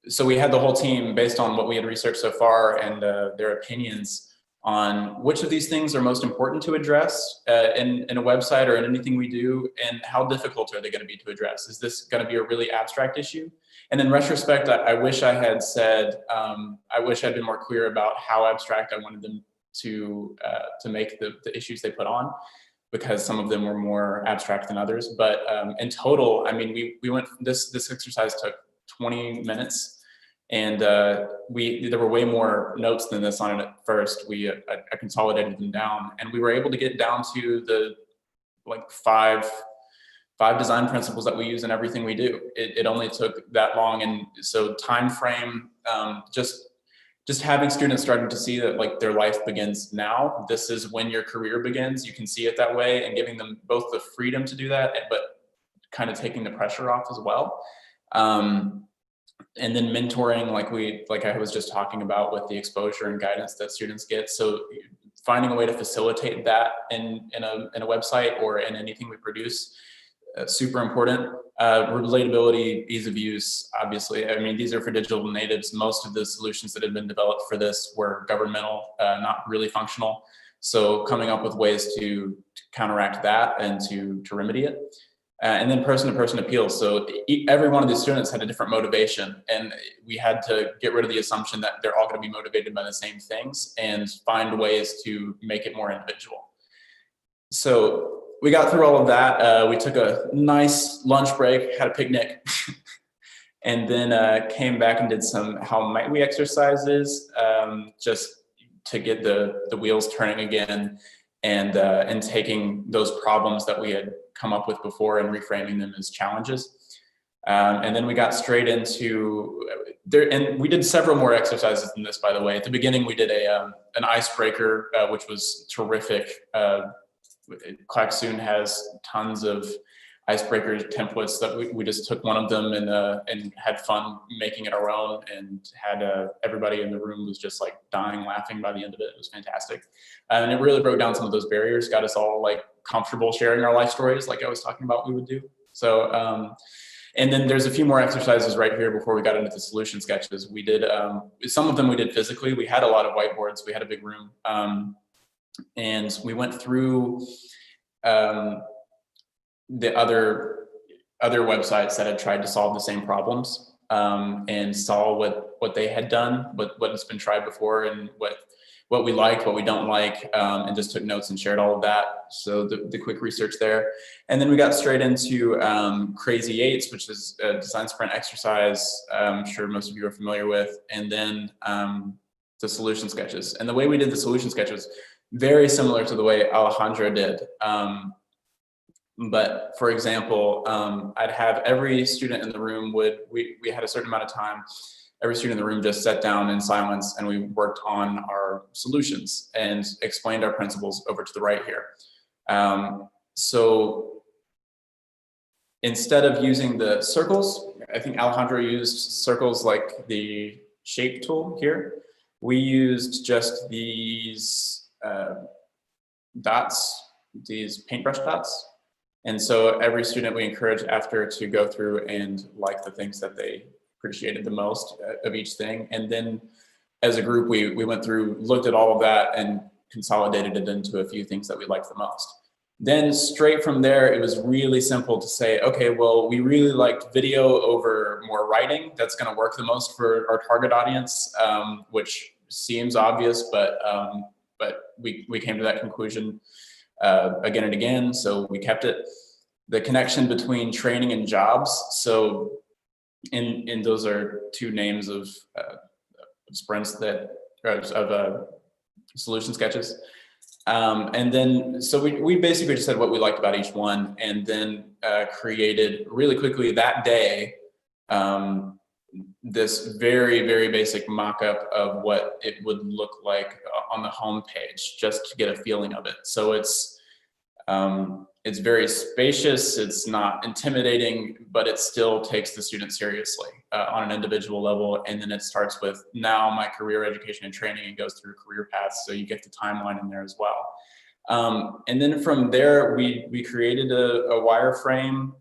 So we had the whole team based on what we had researched so far and their opinions on which of these things are most important to address in a website or in anything we do, and how difficult are they going to be to address? Is this going to be a really abstract issue? And in retrospect, I wish I had said, I wish I'd been more clear about how abstract I wanted them to make the issues they put on, because some of them were more abstract than others. But in total, I mean, we went, this exercise took 20 minutes. And there were way more notes than this on it at first. I consolidated them down, and we were able to get down to the five design principles that we use in everything we do. It only took that long. And so time frame, just having students starting to see that their life begins now. This is when your career begins. You can see it that way, and giving them both the freedom to do that, but kind of taking the pressure off as well. And then mentoring, like I was just talking about with the exposure and guidance that students get. So finding a way to facilitate that in a website or in anything we produce, super important. Relatability, ease of use, obviously. I mean, these are for digital natives. Most of the solutions that had been developed for this were governmental, not really functional. So coming up with ways to counteract that and to remedy it. And then person-to-person appeal. So every one of these students had a different motivation, and we had to get rid of the assumption that they're all going to be motivated by the same things and find ways to make it more individual. So we got through all of that. We took a nice lunch break, had a picnic, and then came back and did some how might we exercises, just to get the wheels turning again, and taking those problems that we had come up with before and reframing them as challenges. And then we got straight into there, and we did several more exercises than this, by the way. At the beginning, we did an icebreaker, which was terrific. Klaxoon has tons of icebreaker templates that we just took one of them and had fun making it our own, and had everybody in the room was just dying laughing by the end of it. It was fantastic. And it really broke down some of those barriers, got us all comfortable sharing our life stories like I was talking about we would do. So, and then there's a few more exercises right here before we got into the solution sketches. We did, some of them we did physically. We had a lot of whiteboards. We had a big room. And we went through the other websites that had tried to solve the same problems, and saw what they had done, what has been tried before, and what we liked, what we don't like, and just took notes and shared all of that. So the quick research there. And then we got straight into Crazy Eights, which is a design sprint exercise I'm sure most of you are familiar with, and then the solution sketches. And the way we did the solution sketches, very similar to the way Alejandro did. But for example, I'd have every student in the room we had a certain amount of time. Every student in the room just sat down in silence and we worked on our solutions and explained our principles over to the right here. So instead of using the circles, I think Alejandro used circles like the shape tool here. We used just these dots, these paintbrush dots. And so every student we encourage after to go through and like the things that they appreciated the most of each thing. And then as a group, we went through, looked at all of that and consolidated it into a few things that we liked the most. Then straight from there, it was really simple to say, okay, well, we really liked video over more writing. That's going to work the most for our target audience, which seems obvious, but we came to that conclusion again and again, so we kept it. The connection between training and jobs. So in those are two names of sprints that of solution sketches. And then, so we basically just said what we liked about each one, and then created really quickly that day this very, very basic mock-up of what it would look like on the home page, just to get a feeling of it. So it's very spacious, it's not intimidating, but it still takes the student seriously on an individual level. And then it starts with now my career education and training and goes through career paths. So you get the timeline in there as well. And then from there, we created a wireframe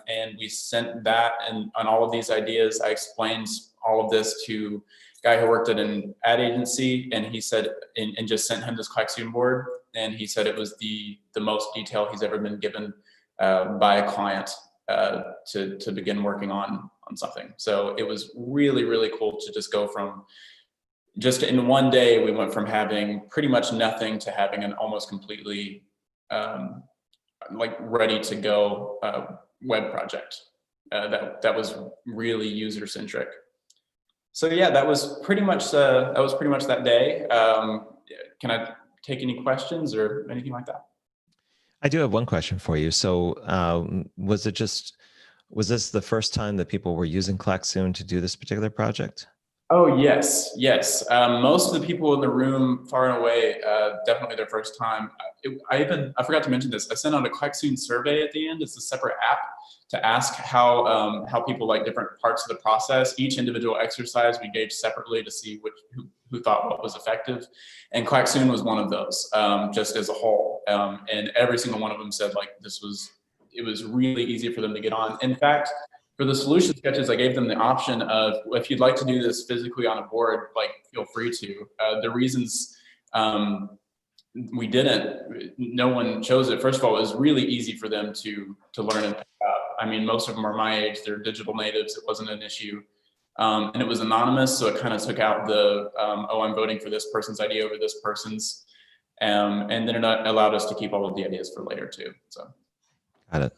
and we sent that, and on all of these ideas, I explained all of this to a guy who worked at an ad agency, and he said, and just sent him this Klaxoon board. And he said it was the most detail he's ever been given by a client to begin working on something. So it was really, really cool to just go from, just in one day, we went from having pretty much nothing to having an almost completely like ready to go web project that was really user centric. So yeah, that was pretty much that day. Can I take any questions or anything like that? I do have one question for you. So was this the first time that people were using Klaxoon to do this particular project? Oh, yes, yes. Most of the people in the room, far and away, definitely their first time. I forgot to mention this. I sent out a Klaxoon survey at the end. It's a separate app to ask how people like different parts of the process. Each individual exercise we gauged separately to see who thought what was effective. And Klaxoon was one of those, just as a whole. And every single one of them said like it was really easy for them to get on. In fact, for the solution sketches, I gave them the option of, if you'd like to do this physically on a board, like feel free to. The reasons we didn't, no one chose it. First of all, it was really easy for them to learn and pick up. I mean, most of them are my age, they're digital natives, it wasn't an issue. And it was anonymous, so it kind of took out the, oh, I'm voting for this person's idea over this person's. And then it allowed us to keep all of the ideas for later too, so. Got it.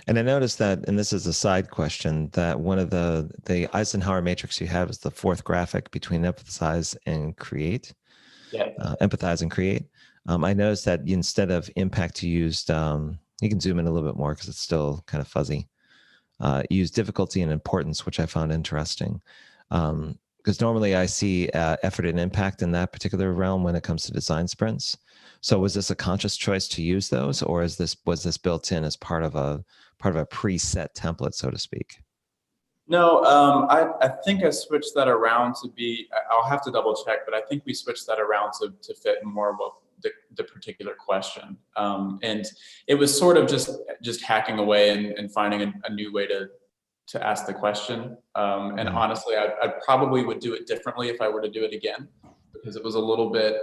And I noticed that, and this is a side question, that one of the Eisenhower matrix you have is the fourth graphic between empathize and create. Yeah. Empathize and create. I noticed that instead of impact, you used, you can zoom in a little bit more because it's still kind of fuzzy. You used difficulty and importance, which I found interesting. Because normally I see effort and impact in that particular realm when it comes to design sprints. So was this a conscious choice to use those, or was this built in as part of a preset template, so to speak? No, I think I switched that around to be, I'll have to double check, but I think we switched that around to fit more of the particular question. And it was sort of just hacking away and finding a new way to ask the question. And honestly, I probably would do it differently if I were to do it again, because it was a little bit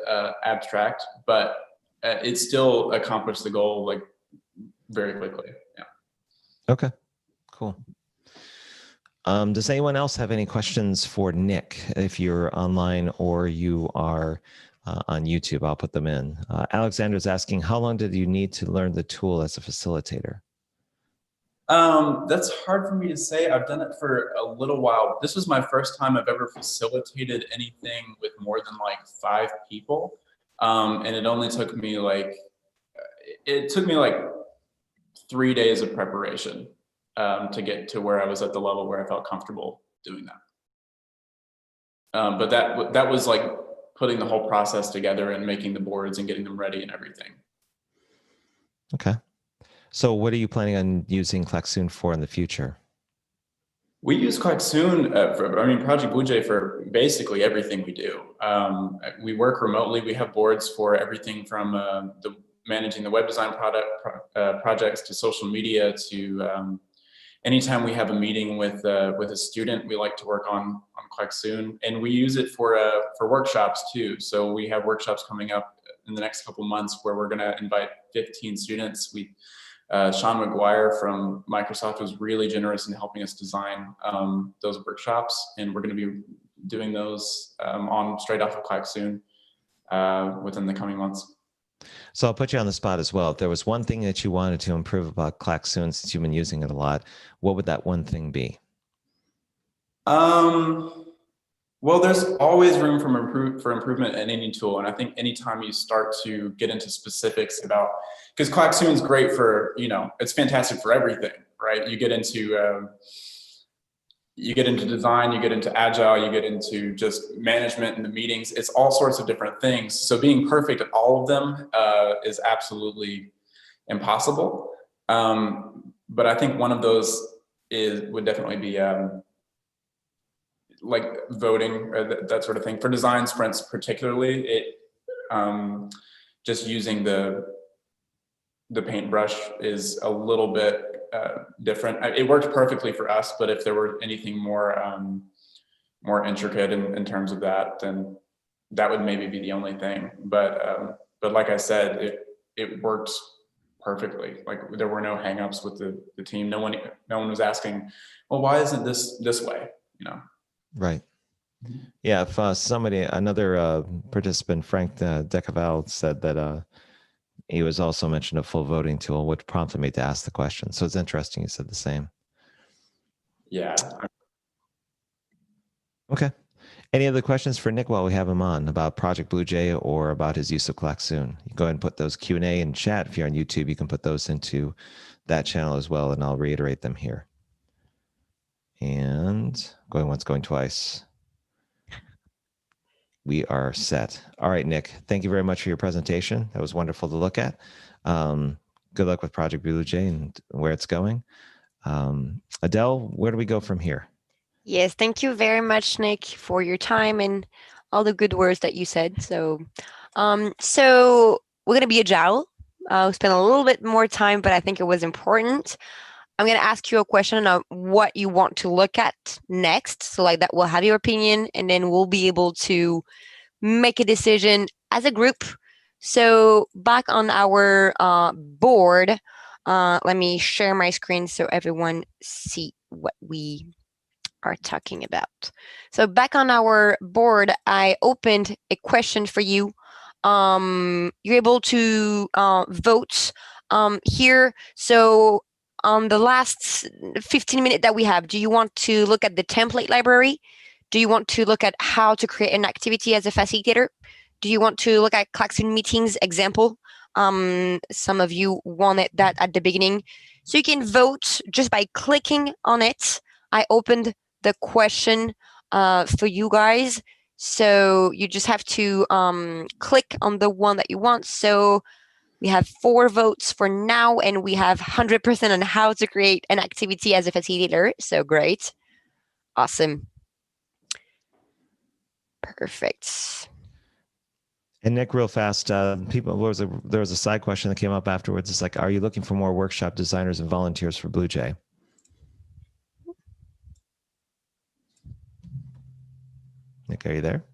abstract, but it still accomplished the goal like very quickly. Yeah. Okay, cool. Does anyone else have any questions for Nick? If you're online or you are on YouTube, I'll put them in. Alexander's asking, how long did you need to learn the tool as a facilitator? That's hard for me to say. I've done it for a little while. This was my first time I've ever facilitated anything with more than like 5 people. And it only took me like, 3 days of preparation to get to where I was at the level where I felt comfortable doing that. But that was like putting the whole process together and making the boards and getting them ready and everything. Okay. So what are you planning on using Klaxoon for in the future? We use Klaxoon, Project Blue Jay for basically everything we do. We work remotely. We have boards for everything from managing the web design projects to social media to anytime we have a meeting with a student, we like to work on Klaxoon, and we use it for workshops too. So we have workshops coming up in the next couple months where we're going to invite 15 students. Sean McGuire from Microsoft was really generous in helping us design those workshops, and we're going to be doing those straight off of Klaxoon within the coming months. So I'll put you on the spot as well. If there was one thing that you wanted to improve about Klaxoon, since you've been using it a lot, what would that one thing be? Well, there's always room for improvement in any tool. And I think anytime you start to get into specifics about, because Klaxoon is great for, it's fantastic for everything, right? You get into design, you get into agile, you get into just management and the meetings. It's all sorts of different things. So being perfect at all of them is absolutely impossible. But I think one of those would definitely be like voting or that sort of thing. For design sprints particularly, just using the paintbrush is a little bit different. It worked perfectly for us, but if there were anything more intricate in terms of that, then that would maybe be the only thing. But like I said, it worked perfectly. Like there were no hangups with the team. No one was asking, well, why isn't this way? Right. Yeah. If another participant, Frank Decaval, said that he was also mentioned a full voting tool, which prompted me to ask the question. So it's interesting you said the same. Yeah. Okay. Any other questions for Nick while we have him on about Project Blue Jay or about his use of Klaxoon? You go ahead and put those Q&A in chat. If you're on YouTube, you can put those into that channel as well, and I'll reiterate them here. And going once, going twice. We are set. All right, Nick, thank you very much for your presentation. That was wonderful to look at. Good luck with Project Blue Jay and where it's going. Adele, where do we go from here? Yes, thank you very much, Nick, for your time and all the good words that you said. So we're going to be agile. I'll spend a little bit more time, but I think it was important. I'm going to ask you a question on what you want to look at next. So like that, we'll have your opinion, and then we'll be able to make a decision as a group. So back on our board, let me share my screen so everyone see what we are talking about. So back on our board, I opened a question for you. You're able to vote here. So on the last 15 minutes that we have, do you want to look at the template library? Do you want to look at how to create an activity as a facilitator? Do you want to look at Klaxoon meetings example? Some of you wanted that at the beginning. So you can vote just by clicking on it. I opened the question for you guys. So you just have to click on the one that you want. So we have 4 votes for now, and we have 100% on how to create an activity as a facilitator. So great. Awesome. Perfect. And Nick, real fast, there was a side question that came up afterwards. It's like, are you looking for more workshop designers and volunteers for Blue Jay? Nick, are you there?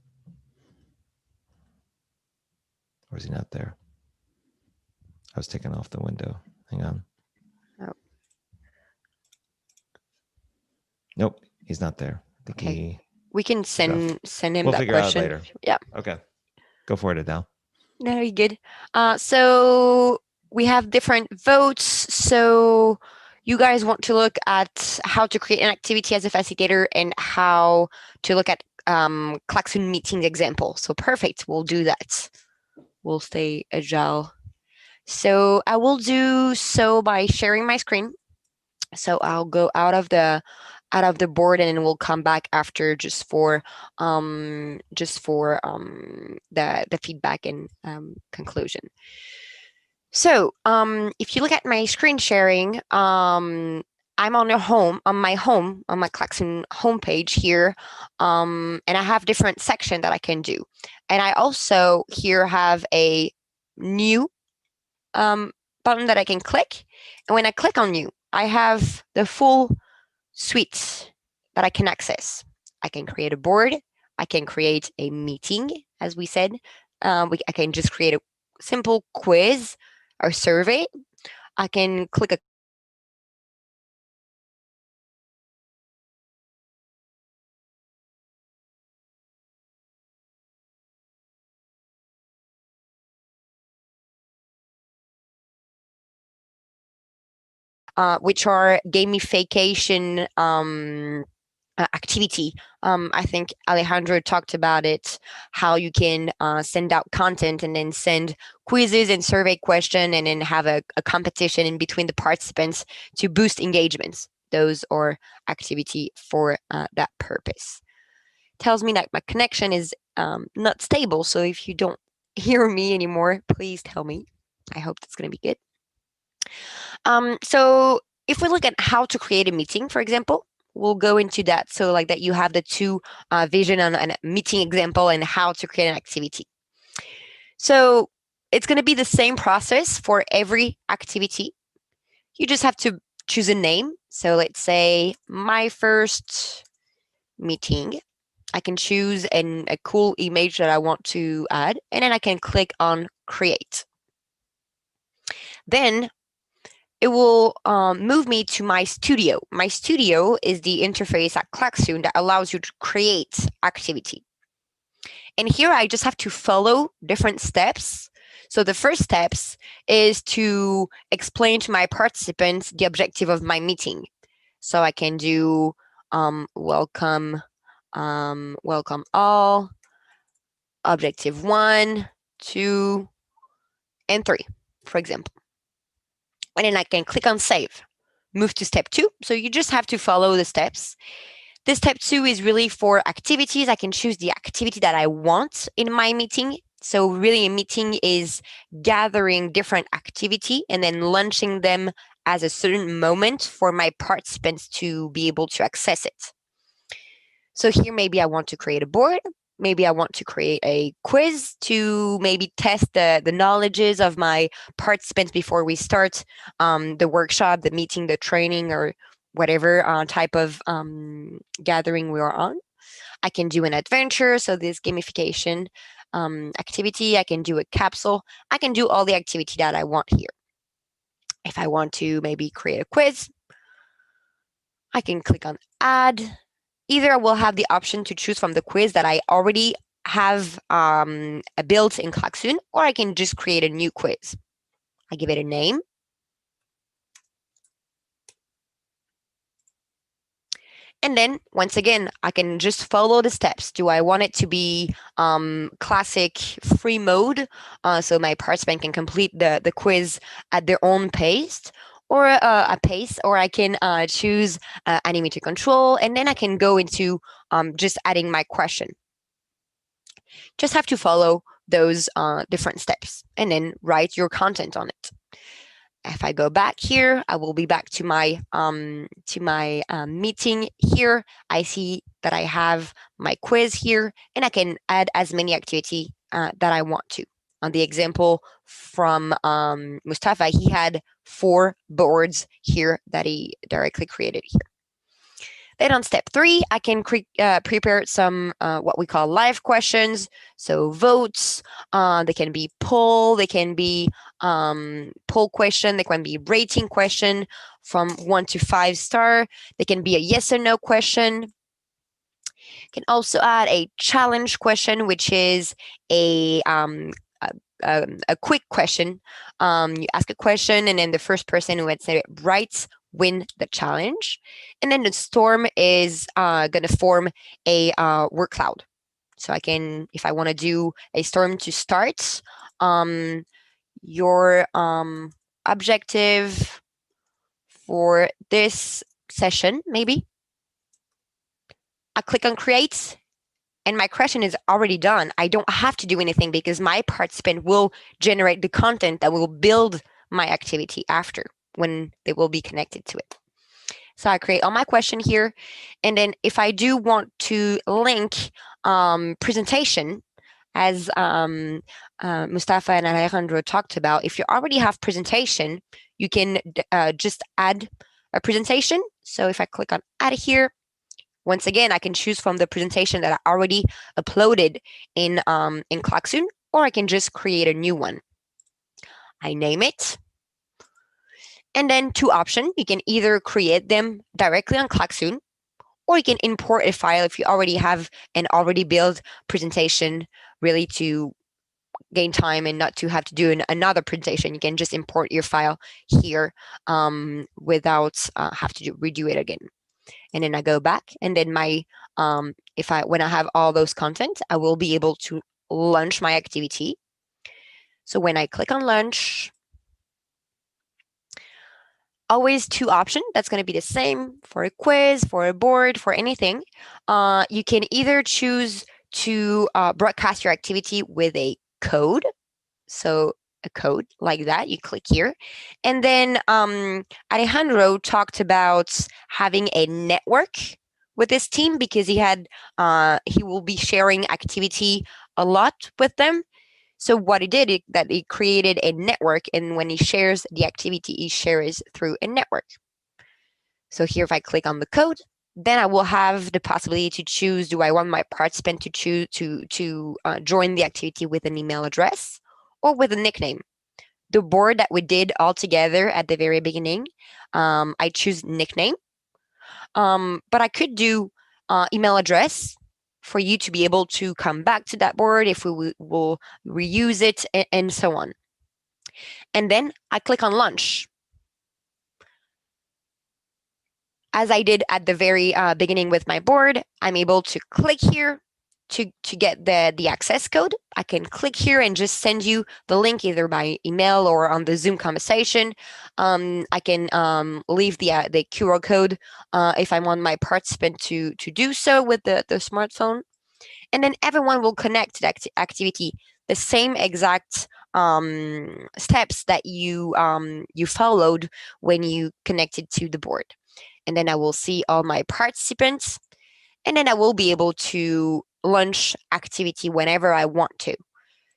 Or is he not there? I was taking off the window. Hang on. Oh. Nope, he's not there. I think Okay. We can send him we'll that figure question. Out later. Yeah. Okay. Go for it, Adele. No, you're good. So we have different votes. So you guys want to look at how to create an activity as a facilitator and how to look at Klaxoon meetings example. So perfect. We'll do that. We'll stay agile. So I will do so by sharing my screen. So I'll go out of the board and we'll come back after just for the feedback and conclusion. So if you look at my screen sharing, I'm on my Klaxoon homepage here, and I have different sections that I can do. And I also here have a new button that I can click. And when I click on new, I have the full suite that I can access. I can create a board. I can create a meeting, as we said. I can just create a simple quiz or survey. I can click a which are gamification activity. I think Alejandro talked about it, how you can send out content and then send quizzes and survey question and then have a competition in between the participants to boost engagements. Those are activity for that purpose. Tells me that my connection is not stable, so if you don't hear me anymore, please tell me. I hope that's going to be good. So if we look at how to create a meeting, for example, we'll go into that. So like that you have the two vision on a meeting example and how to create an activity. So it's going to be the same process for every activity. You just have to choose a name. So let's say my first meeting. I can choose a cool image that I want to add, and then I can click on create. Then it will move me to my studio. My studio is the interface at Klaxoon that allows you to create activity. And here I just have to follow different steps. So the first steps is to explain to my participants the objective of my meeting. So I can do welcome all, objective 1, 2, and 3, for example. And then I can click on save, move to step 2. So you just have to follow the steps. This step 2 is really for activities. I can choose the activity that I want in my meeting. So really a meeting is gathering different activity and then launching them as a certain moment for my participants to be able to access it. So here maybe I want to create a board. Maybe I want to create a quiz to maybe test the knowledges of my participants before we start the workshop, the meeting, the training, or whatever type of gathering we are on. I can do an adventure, so this gamification activity. I can do a capsule. I can do all the activity that I want here. If I want to maybe create a quiz, I can click on add. Either I will have the option to choose from the quiz that I already have built in Klaxoon, or I can just create a new quiz. I give it a name. And then, once again, I can just follow the steps. Do I want it to be classic free mode, so my participant can complete the quiz at their own pace, or a pace, or I can choose animated control, and then I can go into just adding my question. Just have to follow those different steps and then write your content on it. If I go back here, I will be back to my meeting here. I see that I have my quiz here, and I can add as many activity that I want to. On the example from Mustafa, he had 4 boards here that he directly created here. Then on step 3, I can prepare some what we call live questions. So votes, they can be poll, they can be poll question, they can be rating question from 1 to 5 star. They can be a yes or no question. You can also add a challenge question, which is a quick question. You ask a question, and then the first person who answers it right win the challenge. And then the storm is going to form a word cloud. So I can, if I want to do a storm to start, your objective for this session, maybe. I click on create, and my question is already done. I don't have to do anything because my participant will generate the content that will build my activity after when they will be connected to it. So I create all my question here. And then if I do want to link presentation, as Mustafa and Alejandro talked about, if you already have presentation, you can just add a presentation. So if I click on add here, once again, I can choose from the presentation that I already uploaded in Klaxoon, or I can just create a new one. I name it. And then two options. You can either create them directly on Klaxoon, or you can import a file if you already have an already built presentation, really to gain time and not to have to do another presentation. You can just import your file here without have to redo it again. And then I go back, and then my when I have all those content, I will be able to launch my activity. So when I click on launch, always two options. That's going to be the same for a quiz, for a board, for anything. You can either choose to broadcast your activity with a code. So a code like that, you click here. And then Alejandro talked about having a network with this team because he will be sharing activity a lot with them. So what he did is that he created a network, and when he shares the activity, he shares through a network. So here, if I click on the code, then I will have the possibility to choose, do I want my participant to choose to join the activity with an email address or with a nickname? The board that we did all together at the very beginning, I choose nickname, but I could do email address for you to be able to come back to that board if we will reuse it, and so on. And then I click on launch. As I did at the very beginning with my board, I'm able to click here to get the access code. I can click here and just send you the link either by email or on the Zoom conversation. I can leave the QR code if I want my participant to do so with the smartphone. And then everyone will connect to that activity, the same exact steps that you followed when you connected to the board. And then I will see all my participants, and then I will be able to launch activity whenever I want to.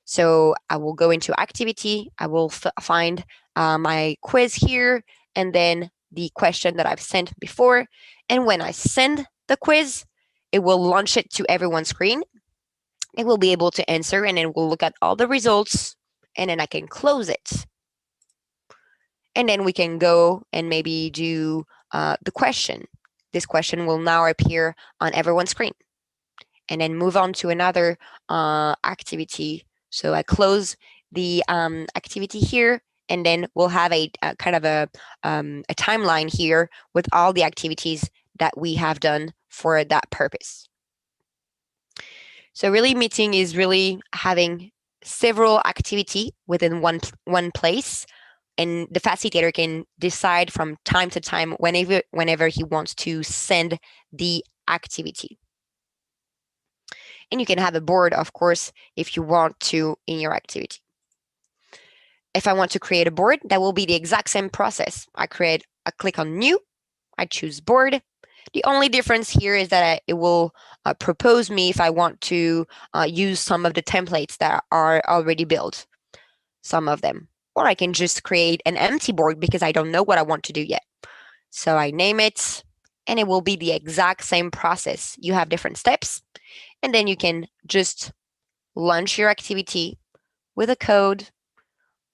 So I will go into activity, I will find my quiz here, and then the question that I've sent before. And when I send the quiz, it will launch it to everyone's screen. It will be able to answer, and it will look at all the results, and then I can close it. And then we can go and maybe do the question. This question will now appear on everyone's screen. And then move on to another activity. So I close the activity here, and then we'll have a kind of a timeline here with all the activities that we have done for that purpose. So really, meeting is really having several activity within one place, and the facilitator can decide from time to time whenever he wants to send the activity. And you can have a board, of course, if you want to in your activity. If I want to create a board, that will be the exact same process. I click on new, I choose board. The only difference here is that it will propose me if I want to use some of the templates that are already built, some of them. Or I can just create an empty board because I don't know what I want to do yet. So I name it, and it will be the exact same process. You have different steps, and then you can just launch your activity with a code,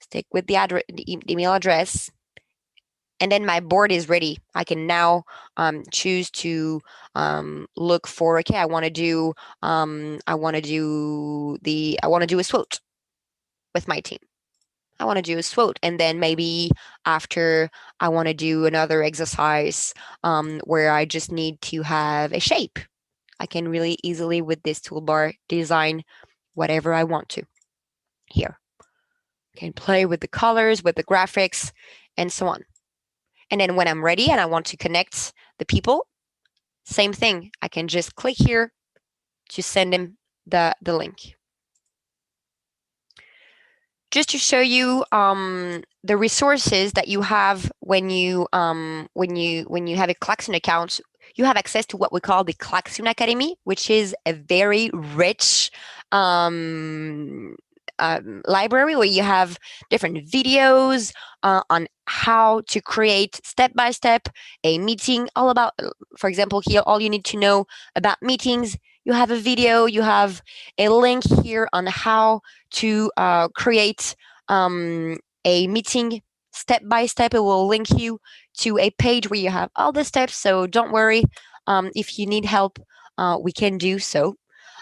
stick with the email address, and then my board is ready. I can now choose to look for, okay, I want to do a SWOT with my team. I want to do a SWOT, and then maybe after I want to do another exercise where I just need to have a shape. I can really easily with this toolbar design whatever I want to here. can play with the colors, with the graphics, and so on. And then when I'm ready and I want to connect the people, same thing. I can just click here to send them the link. Just to show you the resources that you have when you have a Klaxoon account, you have access to what we call the Klaxoon Academy, which is a very rich library where you have different videos on how to create step-by-step a meeting, all about, for example, here, all you need to know about meetings. You have a video, you have a link here on how to create a meeting step-by-step. It will link you to a page where you have all the steps. So don't worry, if you need help, we can do so.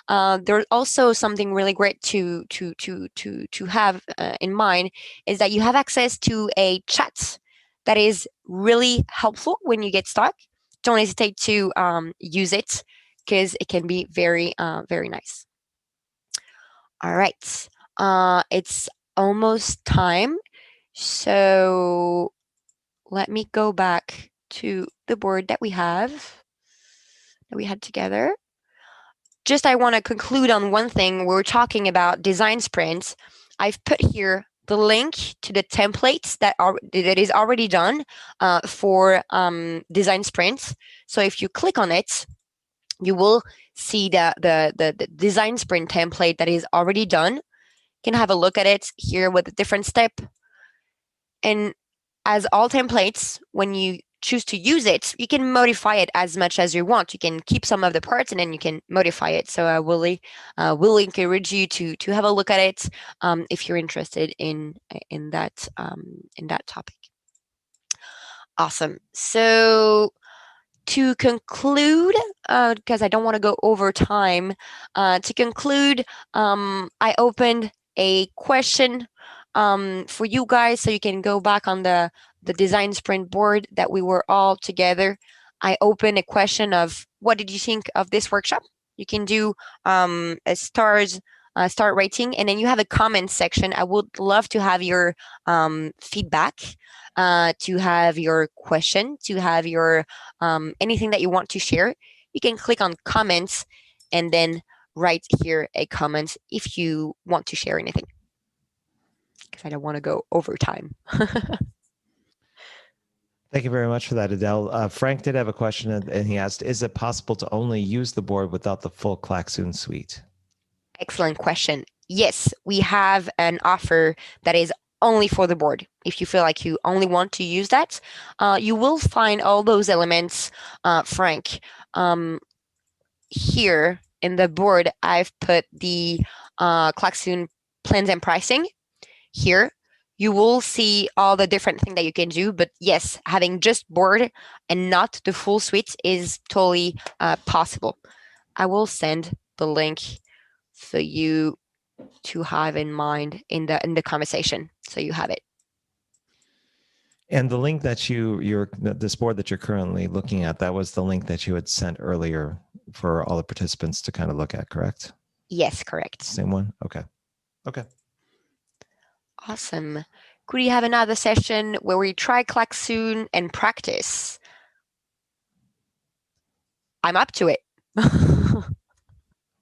There's also something really great to have in mind is that you have access to a chat that is really helpful when you get stuck. Don't hesitate to use it because it can be very nice. All right, it's almost time, so let me go back to the board that we had together. Just I want to conclude on one thing. We're talking about design sprints. I've put here the link to the templates that is already done for design sprints. So if you click on it, you will see the design sprint template that is already done. You can have a look at it here with a different step. And as all templates, when you choose to use it, you can modify it as much as you want. You can keep some of the parts and then you can modify it. So I will encourage you to have a look at it if you're interested in that topic. Awesome. So to conclude, because I don't want to go over time, to conclude, I opened a question for you guys, so you can go back on the design sprint board that we were all together. I opened a question of what did you think of this workshop? You can do a star rating, and then you have a comment section. I would love to have your feedback, to have your question, to have your anything that you want to share. You can click on comments and then write here a comment if you want to share anything, because I don't want to go over time. Thank you very much for that, Adele. Frank did have a question, and he asked, is it possible to only use the board without the full Klaxoon suite? Excellent question. Yes, we have an offer that is only for the board. If you feel like you only want to use that, you will find all those elements, Frank. Here in the board, I've put the Klaxoon plans and pricing. Here, you will see all the different things that you can do. But yes, having just board and not the full suite is totally possible. I will send the link for you to have in mind in the conversation, so you have it. And the link that this board that you're currently looking at, that was the link that you had sent earlier for all the participants to kind of look at, correct? Yes, correct. Same one? Okay. Awesome. Could we have another session where we try Klaxoon and practice? I'm up to it.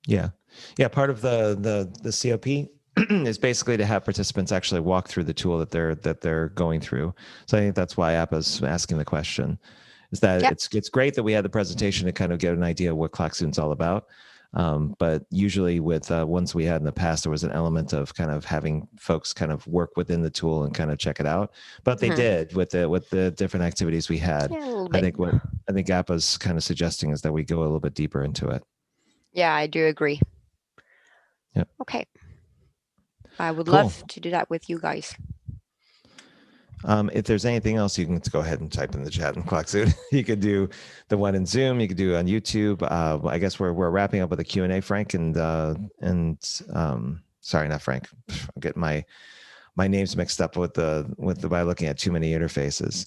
Yeah. Part of the COP is basically to have participants actually walk through the tool that they're going through. So I think that's why Appa's asking the question. Is that yep. It's great that we had the presentation to kind of get an idea of what Klaxoon's all about. But usually with ones we had in the past, there was an element of kind of having folks kind of work within the tool and kind of check it out. But they did with the different activities we had. Yeah, I think Appa's kind of suggesting is that we go a little bit deeper into it. Yeah, I do agree. Yep. Okay. I would love to do that with you guys. If there's anything else, you can go ahead and type in the chat in Klaxoon. You could do the one in Zoom. You could do it on YouTube. I guess we're wrapping up with a Q&A, Frank, and sorry, not Frank. I'm getting my names mixed up by looking at too many interfaces.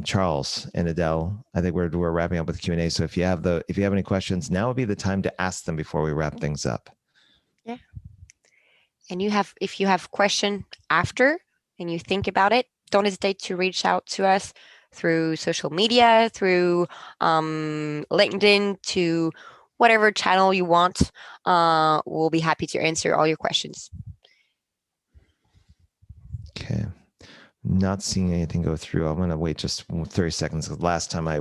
Charles and Adele, I think we're wrapping up with Q&A. So if you have any questions, now would be the time to ask them before we wrap things up. Yeah. And if you have question, after and you think about it, don't hesitate to reach out to us through social media, through LinkedIn, to whatever channel you want. We'll be happy to answer all your questions. Okay. Not seeing anything go through. I'm going to wait just 30 seconds. Last time I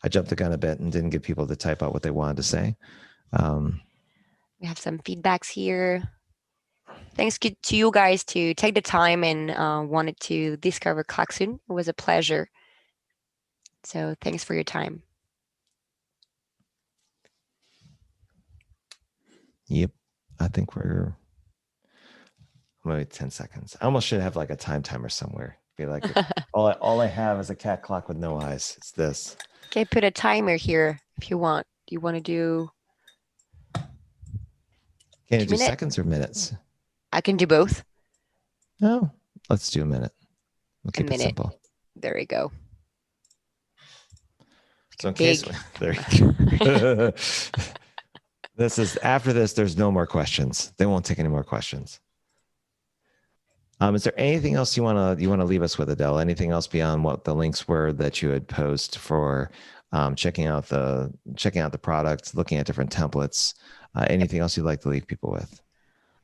jumped the gun a bit and didn't get people to type out what they wanted to say. We have some feedbacks here. Thanks to you guys to take the time and wanted to discover Klaxoon. It was a pleasure. So thanks for your time. Yep. I think we're maybe 10 seconds. I almost should have like a time timer somewhere. Be like, all I have is a cat clock with no eyes. It's this. Okay, put a timer here if you want. Do you want to do? Can you do seconds or minutes? I can do both. No, let's do a minute. We'll keep it simple. There we go. So in case, there you go. This is after this. There's no more questions. They won't take any more questions. Is there anything else you want to leave us with, Adele? Anything else beyond what the links were that you had posed for checking out the product, looking at different templates? Anything else you'd like to leave people with?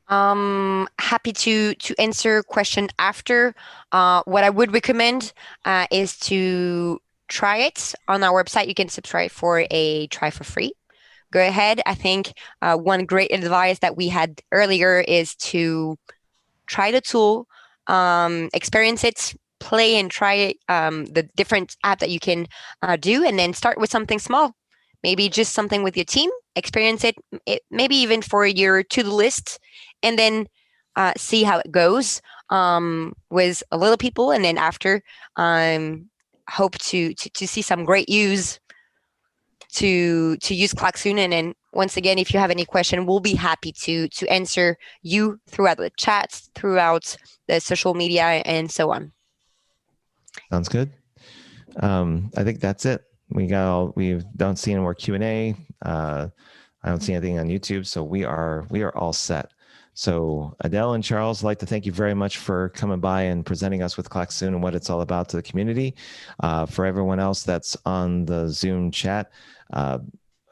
Happy to answer question after. What I would recommend is to try it on our website. You can subscribe for a try for free. Go ahead. I think one great advice that we had earlier is to try the tool, experience it, play and try the different app that you can do, and then start with something small. Maybe just something with your team, experience it maybe even for your to-do list, and then see how it goes with a little people, and then after hope to see some great use to use Klaxoon. And then once again, if you have any question, we'll be happy to answer you throughout the chats, throughout the social media, and so on. Sounds good. I think that's it. We don't see any more Q&A. I don't see anything on YouTube, so we are all set. So Adele and Charles, I'd like to thank you very much for coming by and presenting us with Klaxoon and what it's all about to the community. For everyone else that's on the Zoom chat,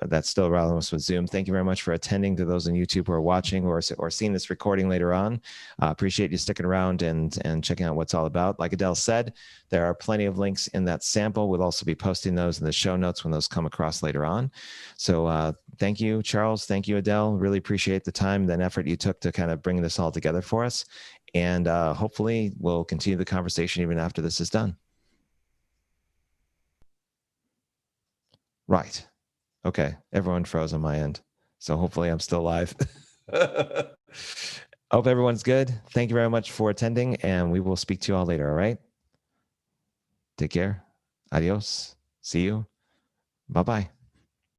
that's still around us with Zoom, thank you very much for attending. To those on YouTube who are watching or seeing this recording later on, appreciate you sticking around and checking out what's all about. Like Adele said, there are plenty of links in that sample. We'll also be posting those in the show notes when those come across later on. So thank you, Charles. Thank you, Adele. Really appreciate the time and effort you took to kind of bring this all together for us. And hopefully we'll continue the conversation even after this is done. Right. Okay, everyone froze on my end. So hopefully I'm still live. I hope everyone's good. Thank you very much for attending, and we will speak to you all later, all right? Take care. Adios. See you. Bye-bye.